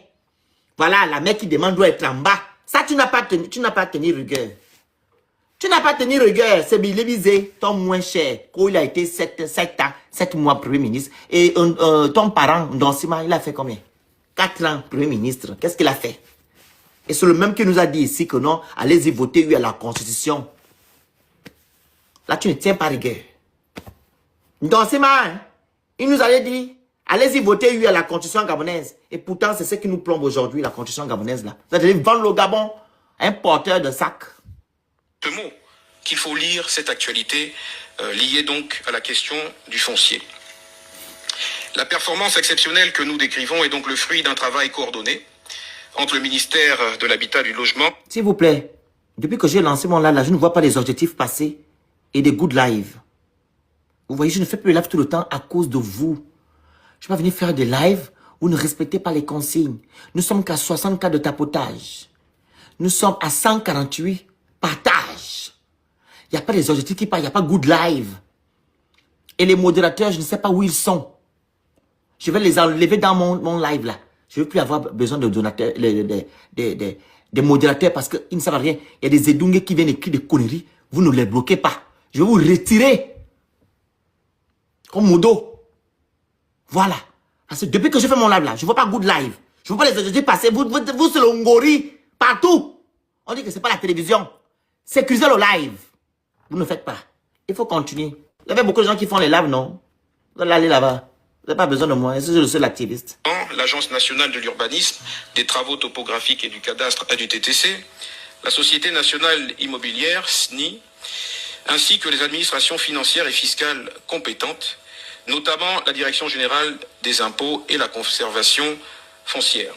Voilà, la mec qui demande doit être en bas. Ça, tu n'as pas tenu rigueur. Tu n'as pas tenu rigueur. C'est Billy-Visé, ton moins cher, quand il a été 7 mois Premier ministre. Et ton parent, Ndonsima, il a fait combien? 4 ans Premier ministre. Qu'est-ce qu'il a fait? Et c'est le même qui nous a dit ici que non, allez-y voter oui à la Constitution. Là, tu ne tiens pas rigueur. Ndonsima, hein, il nous avait dit, allez-y voter oui à la Constitution gabonaise. Et pourtant, c'est ce qui nous plombe aujourd'hui, la Constitution gabonaise là. Vous allez vendre le Gabon à un porteur de sac. Ce mot qu'il faut lire cette actualité liée donc à la question du foncier. La performance exceptionnelle que nous décrivons est donc le fruit d'un travail coordonné entre le ministère de l'Habitat et du Logement. S'il vous plaît, depuis que j'ai lancé mon live là, je ne vois pas les objectifs passés et des good live. Vous voyez, je ne fais plus les lives tout le temps à cause de vous. Je ne vais pas venir faire des lives où vous ne respectez pas les consignes. Nous sommes qu'à 60 cas de tapotage. Nous sommes à 148 partages. Il n'y a pas les objectifs qui parlent, il n'y a pas good live. Et les modérateurs, je ne sais pas où ils sont. Je vais les enlever dans mon live là. Je ne veux plus avoir besoin de donateurs, des modérateurs parce qu'ils ne savent rien. Il y a des édungués qui viennent écrire des conneries. Vous ne les bloquez pas. Je vais vous retirer. Comme modo. Voilà. Parce que depuis que je fais mon live là, je ne vois pas good live. Je ne vois pas les objectifs passer. Vous c'est le ngori. Partout. On dit que ce n'est pas la télévision. Sécurisez le live. Vous ne faites pas. Il faut continuer. Il y avait beaucoup de gens qui font les lives, non? Vous allez aller là-bas. Vous n'avez pas besoin de moi. Je suis le seul activiste. L'Agence nationale de l'urbanisme, des travaux topographiques et du cadastre ADUTTC, la Société nationale immobilière, SNI, ainsi que les administrations financières et fiscales compétentes, notamment la Direction générale des impôts et la conservation foncière.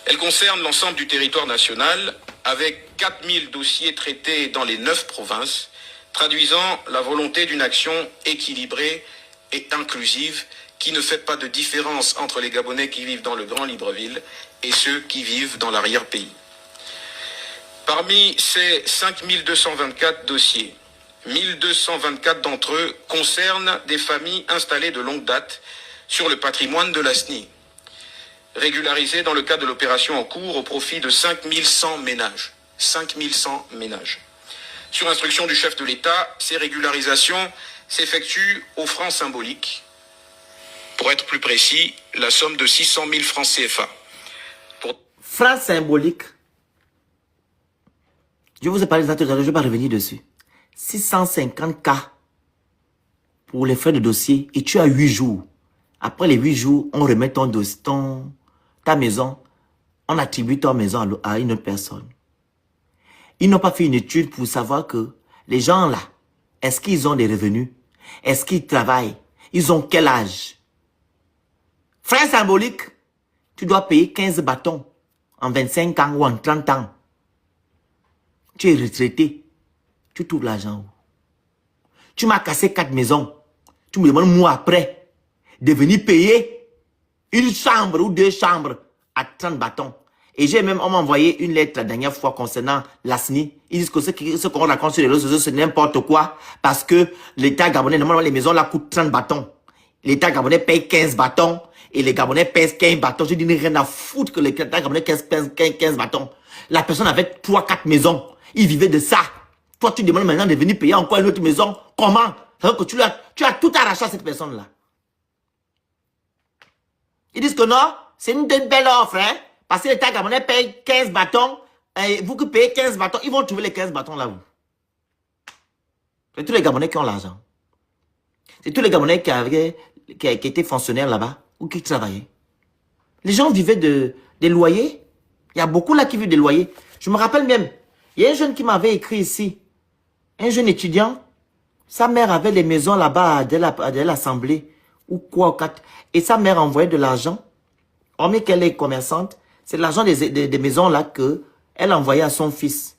Elle concerne l'ensemble du territoire national avec 4000 dossiers traités dans les 9 provinces, traduisant la volonté d'une action équilibrée et inclusive qui ne fait pas de différence entre les Gabonais qui vivent dans le Grand Libreville et ceux qui vivent dans l'arrière-pays. Parmi ces 5224 dossiers, 1224 d'entre eux concernent des familles installées de longue date sur le patrimoine de la SNI, régularisées dans le cadre de l'opération en cours au profit de 5100 ménages. 5100 ménages. Sur instruction du chef de l'État, ces régularisations s'effectuent aux francs symboliques. Pour être plus précis, la somme de 600 000 francs CFA. Francs symboliques. Je vous ai parlé de ça, je ne vais pas revenir dessus. 650 cas pour les frais de dossier et tu as 8 jours. Après les 8 jours, on remet ta maison, on attribue ta maison à une autre personne. Ils n'ont pas fait une étude pour savoir que les gens là, est-ce qu'ils ont des revenus? Est-ce qu'ils travaillent? Ils ont quel âge? Frais symboliques, tu dois payer 15 bâtons en 25 ans ou en 30 ans. Tu es retraité. Tu trouves l'argent où? Tu m'as cassé 4 maisons. Tu me demandes, moi, après, de venir payer une chambre ou 2 chambres à 30 bâtons. Et j'ai même, on m'a envoyé une lettre la dernière fois concernant l'ASNI. Ils disent que ce qu'on raconte sur les réseaux sociaux, c'est n'importe quoi. Parce que l'État gabonais, normalement, les maisons là coûtent 30 bâtons. L'État gabonais paye 15 bâtons. Et les Gabonais pèsent 15 bâtons. Je dis rien à foutre que l'État gabonais pèse 15 bâtons. La personne avait 3-4 maisons. Il vivait de ça. Toi, tu demandes maintenant de venir payer encore une autre maison. Comment? C'est-à-dire que tu as tout arraché à cette personne-là. Ils disent que non, c'est une belle offre, hein. Parce que l'État gabonais paye 15 bâtons. Et vous qui payez 15 bâtons, ils vont trouver les 15 bâtons là où? C'est tous les Gabonais qui ont l'argent. C'est tous les Gabonais qui étaient fonctionnaires là-bas ou qui travaillaient. Les gens vivaient des loyers. Il y a beaucoup là qui vivent des loyers. Je me rappelle même, il y a un jeune qui m'avait écrit ici. Un jeune étudiant. Sa mère avait des maisons là-bas de l'Assemblée. Ou quoi, et sa mère envoyait de l'argent. Hormis qu'elle est commerçante, c'est l'argent des maisons là qu'elle envoyait à son fils.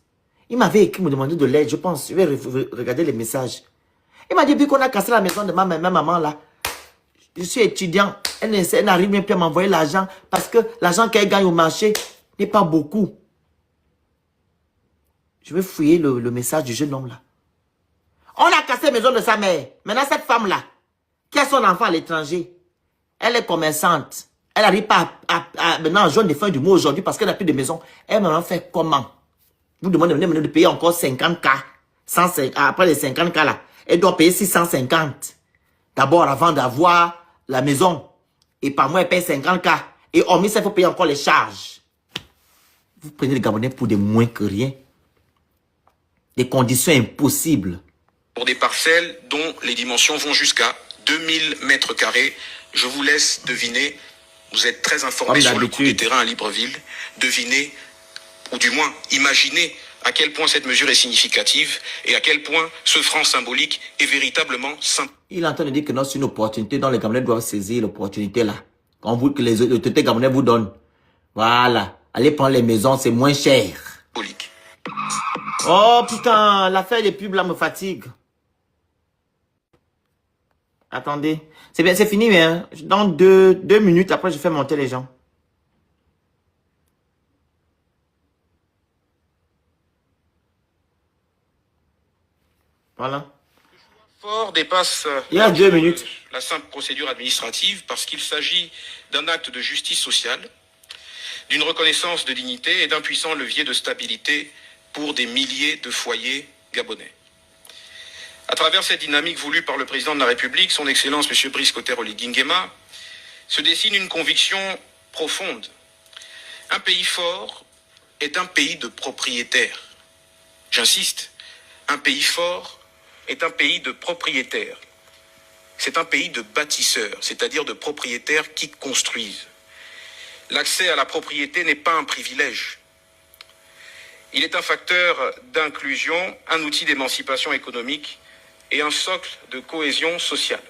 Il m'avait écrit, me demander de l'aide, je pense. Je vais regarder les messages. Il m'a dit, puis qu'on a cassé la maison de ma maman là. Je suis étudiant. Elle n'arrive même plus à m'envoyer l'argent parce que l'argent qu'elle gagne au marché n'est pas beaucoup. Je vais fouiller le message du jeune homme là. On a cassé la maison de sa mère. Maintenant, cette femme là, qui a son enfant à l'étranger, elle est commerçante. Elle n'arrive pas maintenant en juin des fins du mois aujourd'hui parce qu'elle n'a plus de maison. Elle m'en fait comment? Vous demandez de payer encore 50K. Après les 50K là, elle doit payer 650. D'abord avant d'avoir la maison. Et par mois, elle paye 50K. Et hormis ça, il faut payer encore les charges. Vous prenez les Gabonais pour des moins que rien. Des conditions impossibles. Pour des parcelles dont les dimensions vont jusqu'à 2000 mètres carrés. Je vous laisse deviner. Vous êtes très informés sur le coût des terrains à Libreville. Devinez, ou du moins imaginez à quel point cette mesure est significative et à quel point ce franc symbolique est véritablement symbolique. Il est en train de dire que non, c'est une opportunité dont les Gabonais doivent saisir l'opportunité là. Que les autorités Gabonais vous donnent. Voilà. Allez prendre les maisons, c'est moins cher. Oh putain, l'affaire des pubs là me fatigue. Attendez. C'est bien, c'est fini, mais hein. Dans deux minutes, après, je fais monter les gens. Voilà. Fort dépasse Il y a 2 minutes. La simple procédure administrative parce qu'il s'agit d'un acte de justice sociale, d'une reconnaissance de dignité et d'un puissant levier de stabilité pour des milliers de foyers gabonais. À travers cette dynamique voulue par le président de la République, son Excellence M. Brice Oligui Nguema, se dessine une conviction profonde. Un pays fort est un pays de propriétaires. J'insiste, un pays fort est un pays de propriétaires. C'est un pays de bâtisseurs, c'est-à-dire de propriétaires qui construisent. L'accès à la propriété n'est pas un privilège. Il est un facteur d'inclusion, un outil d'émancipation économique et un socle de cohésion sociale.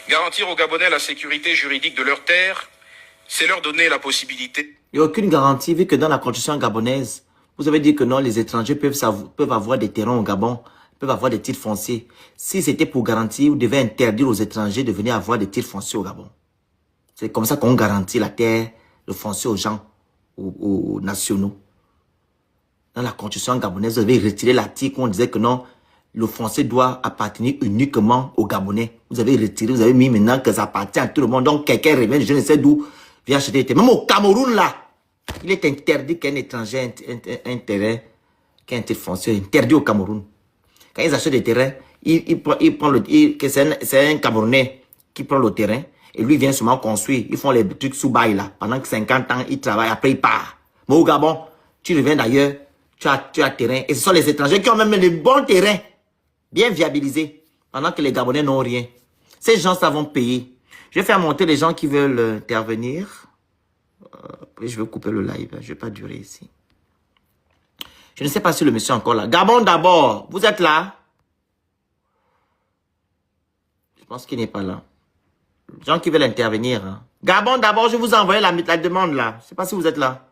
Garantir aux Gabonais la sécurité juridique de leurs terres, c'est leur donner la possibilité... Il n'y a aucune garantie, vu que dans la constitution gabonaise, vous avez dit que non, les étrangers peuvent avoir des terrains au Gabon, peuvent avoir des titres fonciers. Si c'était pour garantir, vous devez interdire aux étrangers de venir avoir des titres fonciers au Gabon. C'est comme ça qu'on garantit la terre, le foncier aux gens, aux nationaux. Dans la constitution gabonaise, vous avez retiré l'article où on disait que non, le foncier doit appartenir uniquement aux Gabonais. Vous avez retiré, vous avez mis maintenant que ça appartient à tout le monde. Donc quelqu'un revient, je ne sais d'où, vient acheter des terrains. Même au Cameroun là, il est interdit qu'un étranger ait un terrain, qu'un titre foncier, interdit au Cameroun. Quand ils achètent des terrains, c'est un Camerounais qui prend le terrain et lui vient seulement construire. Ils font les trucs sous bail là. Pendant que 50 ans, ils travaillent, après ils partent. Mais au Gabon, tu reviens d'ailleurs, tu as terrain. Et ce sont les étrangers qui ont même des bons terrains, bien viabilisés, pendant que les Gabonais n'ont rien. Ces gens, ça vont payer. Je vais faire monter les gens qui veulent intervenir. Je vais couper le live, je ne vais pas durer ici. Je ne sais pas si le monsieur est encore là. Gabon d'abord, vous êtes là? Je pense qu'il n'est pas là. Les gens qui veulent intervenir, hein. Gabon, d'abord, je vous ai envoyé la demande là. Je ne sais pas si vous êtes là.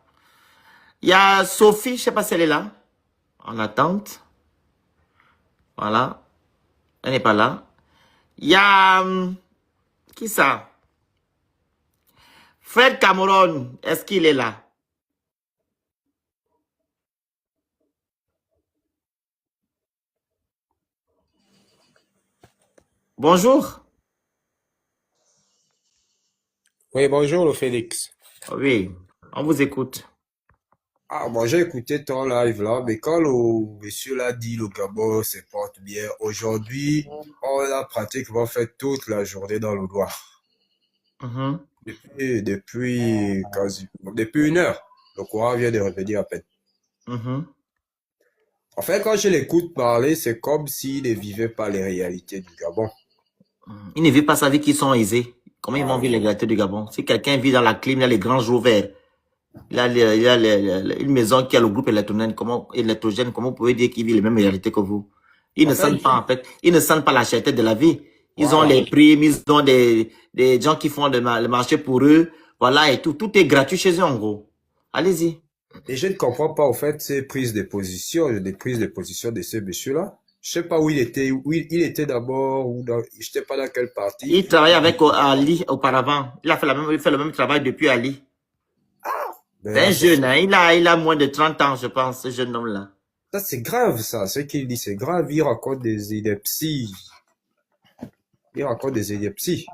Il y a Sophie, je ne sais pas si elle est là. En attente. Voilà. Elle n'est pas là. Il y a... qui ça? Fred Cameron, est-ce qu'il est là? Bonjour. Oui, bonjour, le Félix. Oui, on vous écoute. Ah, bon, j'ai écouté ton live là, mais quand le monsieur l'a dit, le Gabon se porte bien, aujourd'hui, on a pratiquement fait toute la journée dans le noir. Mhm, Depuis une heure, le courant vient de revenir à peine. mhm. En fait, quand je l'écoute parler, c'est comme s'il ne vivait pas les réalités du Gabon. Ils ne vivent pas sa vie qu'ils sont aisés. Comment ils vont Ah, vivre les réalités du Gabon? Si quelqu'un vit dans la clim, il a les grands jours verts. Une maison qui a le groupe électrogène, comment vous pouvez dire qu'il vit les mêmes réalités que vous? Ils en ne fait, sentent pas, en fait, ils ne sentent pas la cherté de la vie. Ils ont voilà. les primes, ils ont des gens qui font le marché pour eux. Voilà, et tout. Tout est gratuit chez eux, en gros. Allez-y. Et je ne comprends pas, en fait, ces prises de position, des prises de position de ces messieurs-là. Je sais pas où il était d'abord, je sais pas dans quelle partie. Il travaillait avec Ali auparavant. Il fait le même travail depuis Ali. Mais C'est un là, jeune, hein. Il a moins de 30 ans, je pense, ce jeune homme-là. ça, c'est grave, ça. Ce qu'il dit, c'est grave. Il raconte des inepties. Il raconte des inepties.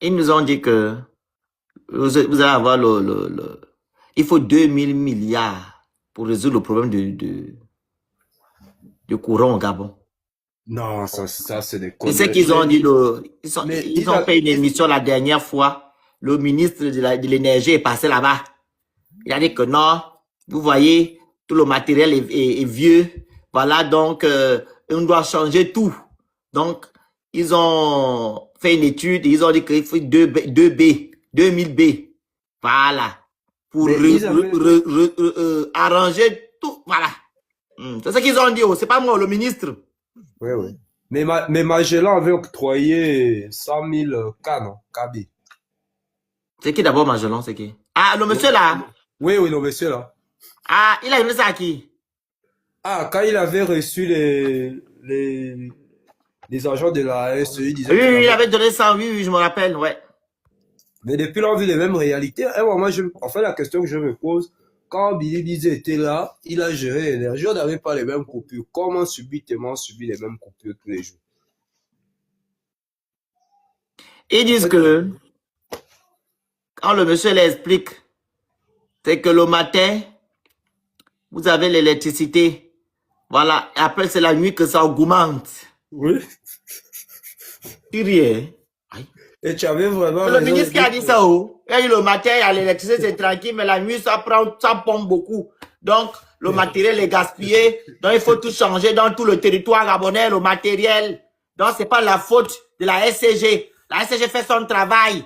Ils nous ont dit que vous allez avoir il faut 2000 milliards pour résoudre le problème de courant au Gabon. Non, ça, c'est des C'est ce conneries. qu'ils ont dit. Mais Ils ont fait une émission la dernière fois. Le ministre de l'énergie est passé là-bas. Il a dit que non, vous voyez, tout le matériel est vieux. Voilà, donc, on doit changer tout. Donc, ils ont fait une étude. Ils ont dit qu'il faut 2000 B. Voilà. Pour Mais ils avaient... arranger tout. Voilà. C'est ce qu'ils ont dit. C'est pas moi, le ministre. Oui, oui. Mais Magellan avait octroyé 100 000 cannes, KB. C'est qui d'abord Magellan, c'est qui? Ah, le monsieur là. Oui, oui, le monsieur là. Ah, il a donné ça à qui? Ah, quand il avait reçu les agents de la SE, il disait Oui, qu'il il avait... avait donné ça, oui, je me rappelle, ouais. Mais depuis là, on vit les mêmes réalités. Et moi, en fait, la question que je me pose, quand Billy Bizet était là, il a géré l'énergie, on n'avait pas les mêmes coupures. Comment subitement on subit les mêmes coupures tous les jours? Ils disent que, quand le monsieur l'explique, c'est que le matin, vous avez l'électricité. Voilà, et après c'est la nuit que ça augmente. Oui. Tu riais. Aïe. Et tu avais vraiment C'est le raison de ministre qui a dire dit que... ça, oh. Il a dit le matin, il y a l'électricité, c'est tranquille, mais la nuit, ça pompe beaucoup. Donc, le matériel est gaspillé. Donc, il faut tout changer dans tout le territoire gabonais, le matériel. Donc, c'est pas la faute de la SCG. La SCG fait son travail.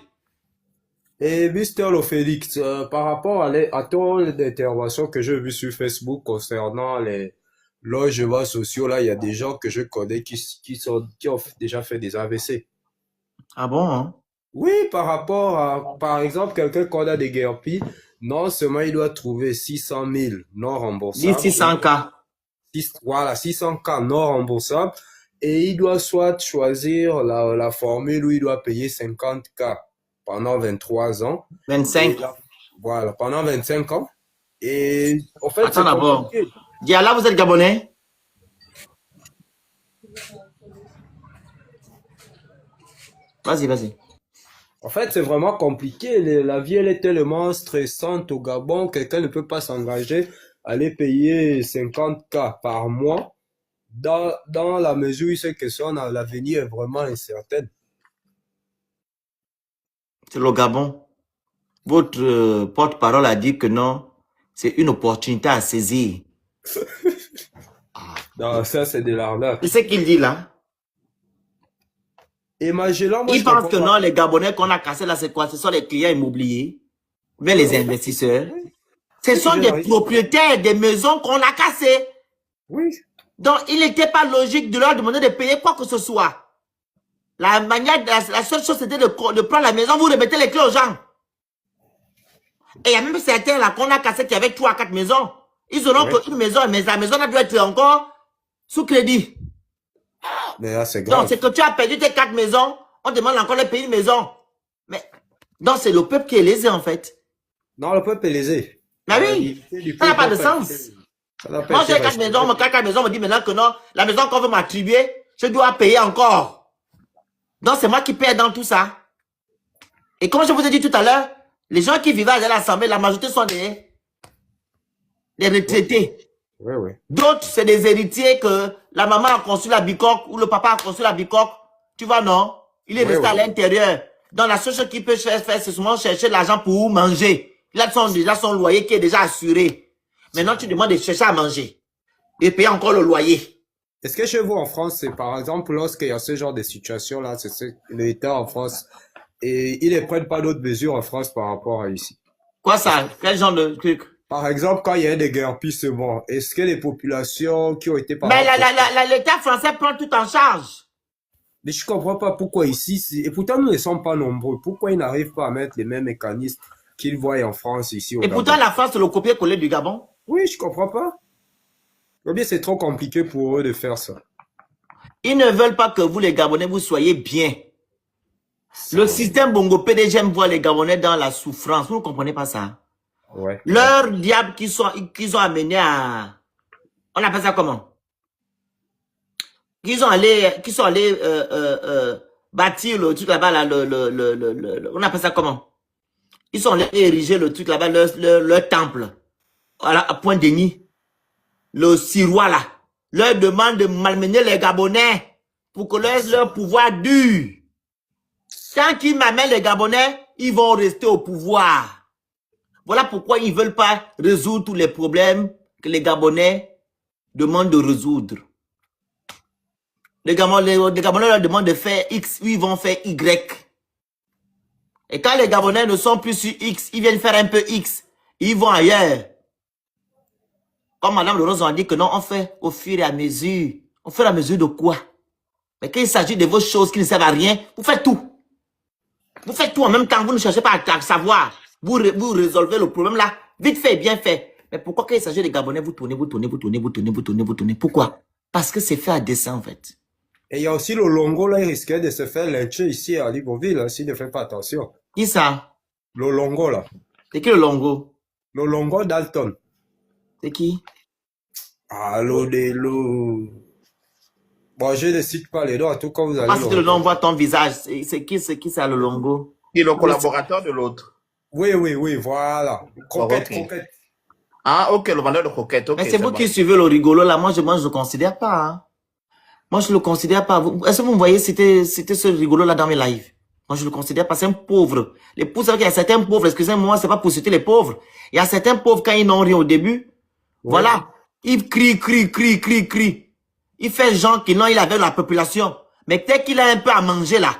Et Mister Lo Félix, par rapport à ton intervention que j'ai vue sur Facebook concernant les logements sociaux, là, il y a des gens que je connais qui ont déjà fait des AVC. Ah bon, hein? Oui, par rapport à, par exemple, quelqu'un qu'on a déguerpi, non seulement il doit trouver 600 000 non remboursables. 1600 cas. Voilà, 600 cas non remboursables. Et il doit soit choisir la formule où il doit payer 50 cas pendant 23 ans. 25. Voilà, pendant 25 ans. Et en fait, Attends c'est d'abord. compliqué. Diala, vous êtes gabonais? Vas-y, vas-y. En fait, c'est vraiment compliqué. La vie, elle est tellement stressante au Gabon. Quelqu'un ne peut pas s'engager à aller payer 50 cas par mois dans la mesure où c'est que l'avenir est vraiment incertain. C'est le Gabon. Votre porte-parole a dit que non, c'est une opportunité à saisir. Non, ça, c'est de l'arnaque. C'est ce qu'il dit là. Et Magellan, moi, Il je pense comprends que pas. non, les Gabonais qu'on a cassés là, c'est quoi? Ce sont les clients immobiliers, mais les investisseurs. Ce C'est sont que des j'arrive. propriétaires des maisons qu'on a cassées. Oui. Donc, il n'était pas logique de leur demander de payer quoi que ce soit. La manière, la seule chose, c'était de prendre la maison, vous remettez les clés aux gens. Et il y a même certains là qu'on a cassé qui avaient 3 à 4 maisons. Ils auront qu'une maison, mais la maison doit être encore sous crédit. Mais là, c'est grave. Donc, c'est que tu as perdu tes 4 maisons, on demande encore de payer une maison. Mais, donc, c'est le peuple qui est lésé, en fait. Non, le peuple est lésé. Mais oui, ça n'a pas de sens. Moi, j'ai 4 maisons, mon 4 maisons me dit maintenant que non, la maison qu'on veut m'attribuer, je dois payer encore. Donc, c'est moi qui paie dans tout ça. Et comme je vous ai dit tout à l'heure, les gens qui vivaient à l'Assemblée, la majorité sont des retraités. Oui, oui. D'autres, c'est des héritiers que la maman a construit la bicoque ou le papa a construit la bicoque. Tu vois, non? Il est resté à l'intérieur. Donc, la seule chose qu'il peut faire, c'est souvent chercher l'argent pour manger. Il a déjà son loyer qui est déjà assuré. Maintenant, tu demandes de chercher à manger. Et payer encore le loyer. Est-ce que chez vous en France, c'est par exemple, lorsqu'il y a ce genre de situation-là, c'est l'État en France, et ils ne prennent pas d'autres mesures en France par rapport à ici? Quoi ça? Quel genre de truc? Par exemple, quand il y a des guerpissements, est-ce que les populations qui ont été par Mais l'État français prend tout en charge. Mais je comprends pas pourquoi ici, et pourtant nous ne sommes pas nombreux, pourquoi ils n'arrivent pas à mettre les mêmes mécanismes qu'ils voient en France ici au Et Gabon? pourtant la France, c'est le copier-coller du Gabon. Oui, je comprends pas. Ou bien c'est trop compliqué pour eux de faire ça. Ils ne veulent pas que vous, les Gabonais, vous soyez bien. Le système Bongo PDG aime voir les Gabonais dans la souffrance. Vous ne comprenez pas ça? Ouais. Leurs diables qu'ils ont amenés à... On appelle ça comment? Qu'ils sont allés bâtir le truc là-bas, là, on appelle ça comment? Ils sont allés ériger le truc là-bas, leur temple, à Point-Denis. Le Sirois là, leur demande de malmener les Gabonais pour que leur pouvoir dure. Tant qu'ils m'amènent les Gabonais, ils vont rester au pouvoir. Voilà pourquoi ils ne veulent pas résoudre tous les problèmes que les Gabonais demandent de résoudre. Les Gabonais leur demandent de faire X, ils vont faire Y. Et quand les Gabonais ne sont plus sur X, ils viennent faire un peu X. Ils vont ailleurs. Comme Madame Laurence a dit que non, on fait au fur et à mesure. On fait à mesure de quoi? Mais quand il s'agit de vos choses qui ne servent à rien, vous faites tout. Vous faites tout en même temps, vous ne cherchez pas à savoir. Vous résolvez le problème là, vite fait, bien fait. Mais pourquoi quand il s'agit des Gabonais, vous tournez? Pourquoi? Parce que c'est fait à dessein en fait. Et il y a aussi le Longo là, il risquait de se faire lyncher ici à Libreville, hein, s'il ne fait pas attention. Qui ça? Le Longo là. C'est qui le Longo? Le Longo Dalton. C'est qui? Allô, Delo. Bon, je ne cite pas les noms, en tout cas, vous allez... Parce que le nom voit ton visage. C'est qui ça, le Longo? Qui est le collaborateur de l'autre. Oui, voilà. Croquette, ok. croquette. Ah, ok, le vendeur de croquettes. Ok, Mais c'est vous bon. qui suivez le rigolo là. Moi, je le considère pas. Hein. Moi, je le considère pas. Est-ce que vous me voyez, c'était ce rigolo là dans mes lives? Moi, je le considère pas. C'est un pauvre. Les pauvres, il y a certains pauvres. Excusez-moi, c'est pas pour citer les pauvres. Il y a certains pauvres quand ils n'ont rien au début. Ouais. Voilà. Ils crient. Il fait genre qu'il il avait la population. Mais dès qu'il a un peu à manger là,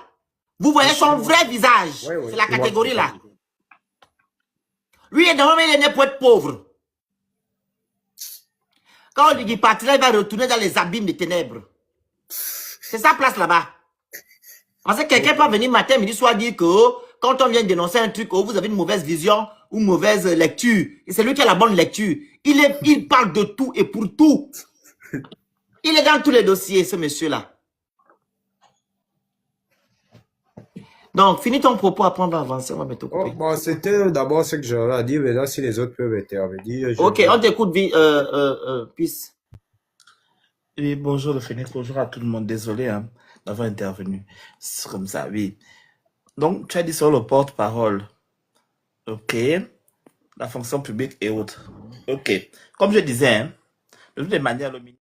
vous voyez son vrai visage. Oui. C'est la catégorie là. Lui, normalement, il est né pour être pauvre. Quand on lui dit partir, il va retourner dans les abîmes des ténèbres. C'est sa place là-bas. Parce que quelqu'un peut venir matin, midi, soir dire que quand on vient dénoncer un truc, vous avez une mauvaise vision ou une mauvaise lecture. Et c'est lui qui a la bonne lecture. Il parle de tout et pour tout. Il est dans tous les dossiers, ce monsieur-là. Donc, finis ton propos, après on va avancer, on va mettre au couper. Bon, c'était d'abord ce que j'avais à dire, mais là, si les autres peuvent intervenir... Ok, on t'écoute, Peace. Oui, bonjour le Phoenix, bonjour à tout le monde. Désolé d'avoir intervenu. C'est comme ça, oui. Donc, tu as dit sur le porte-parole. Ok. La fonction publique et autres. Ok. Comme je disais, de toutes les manières, le ministre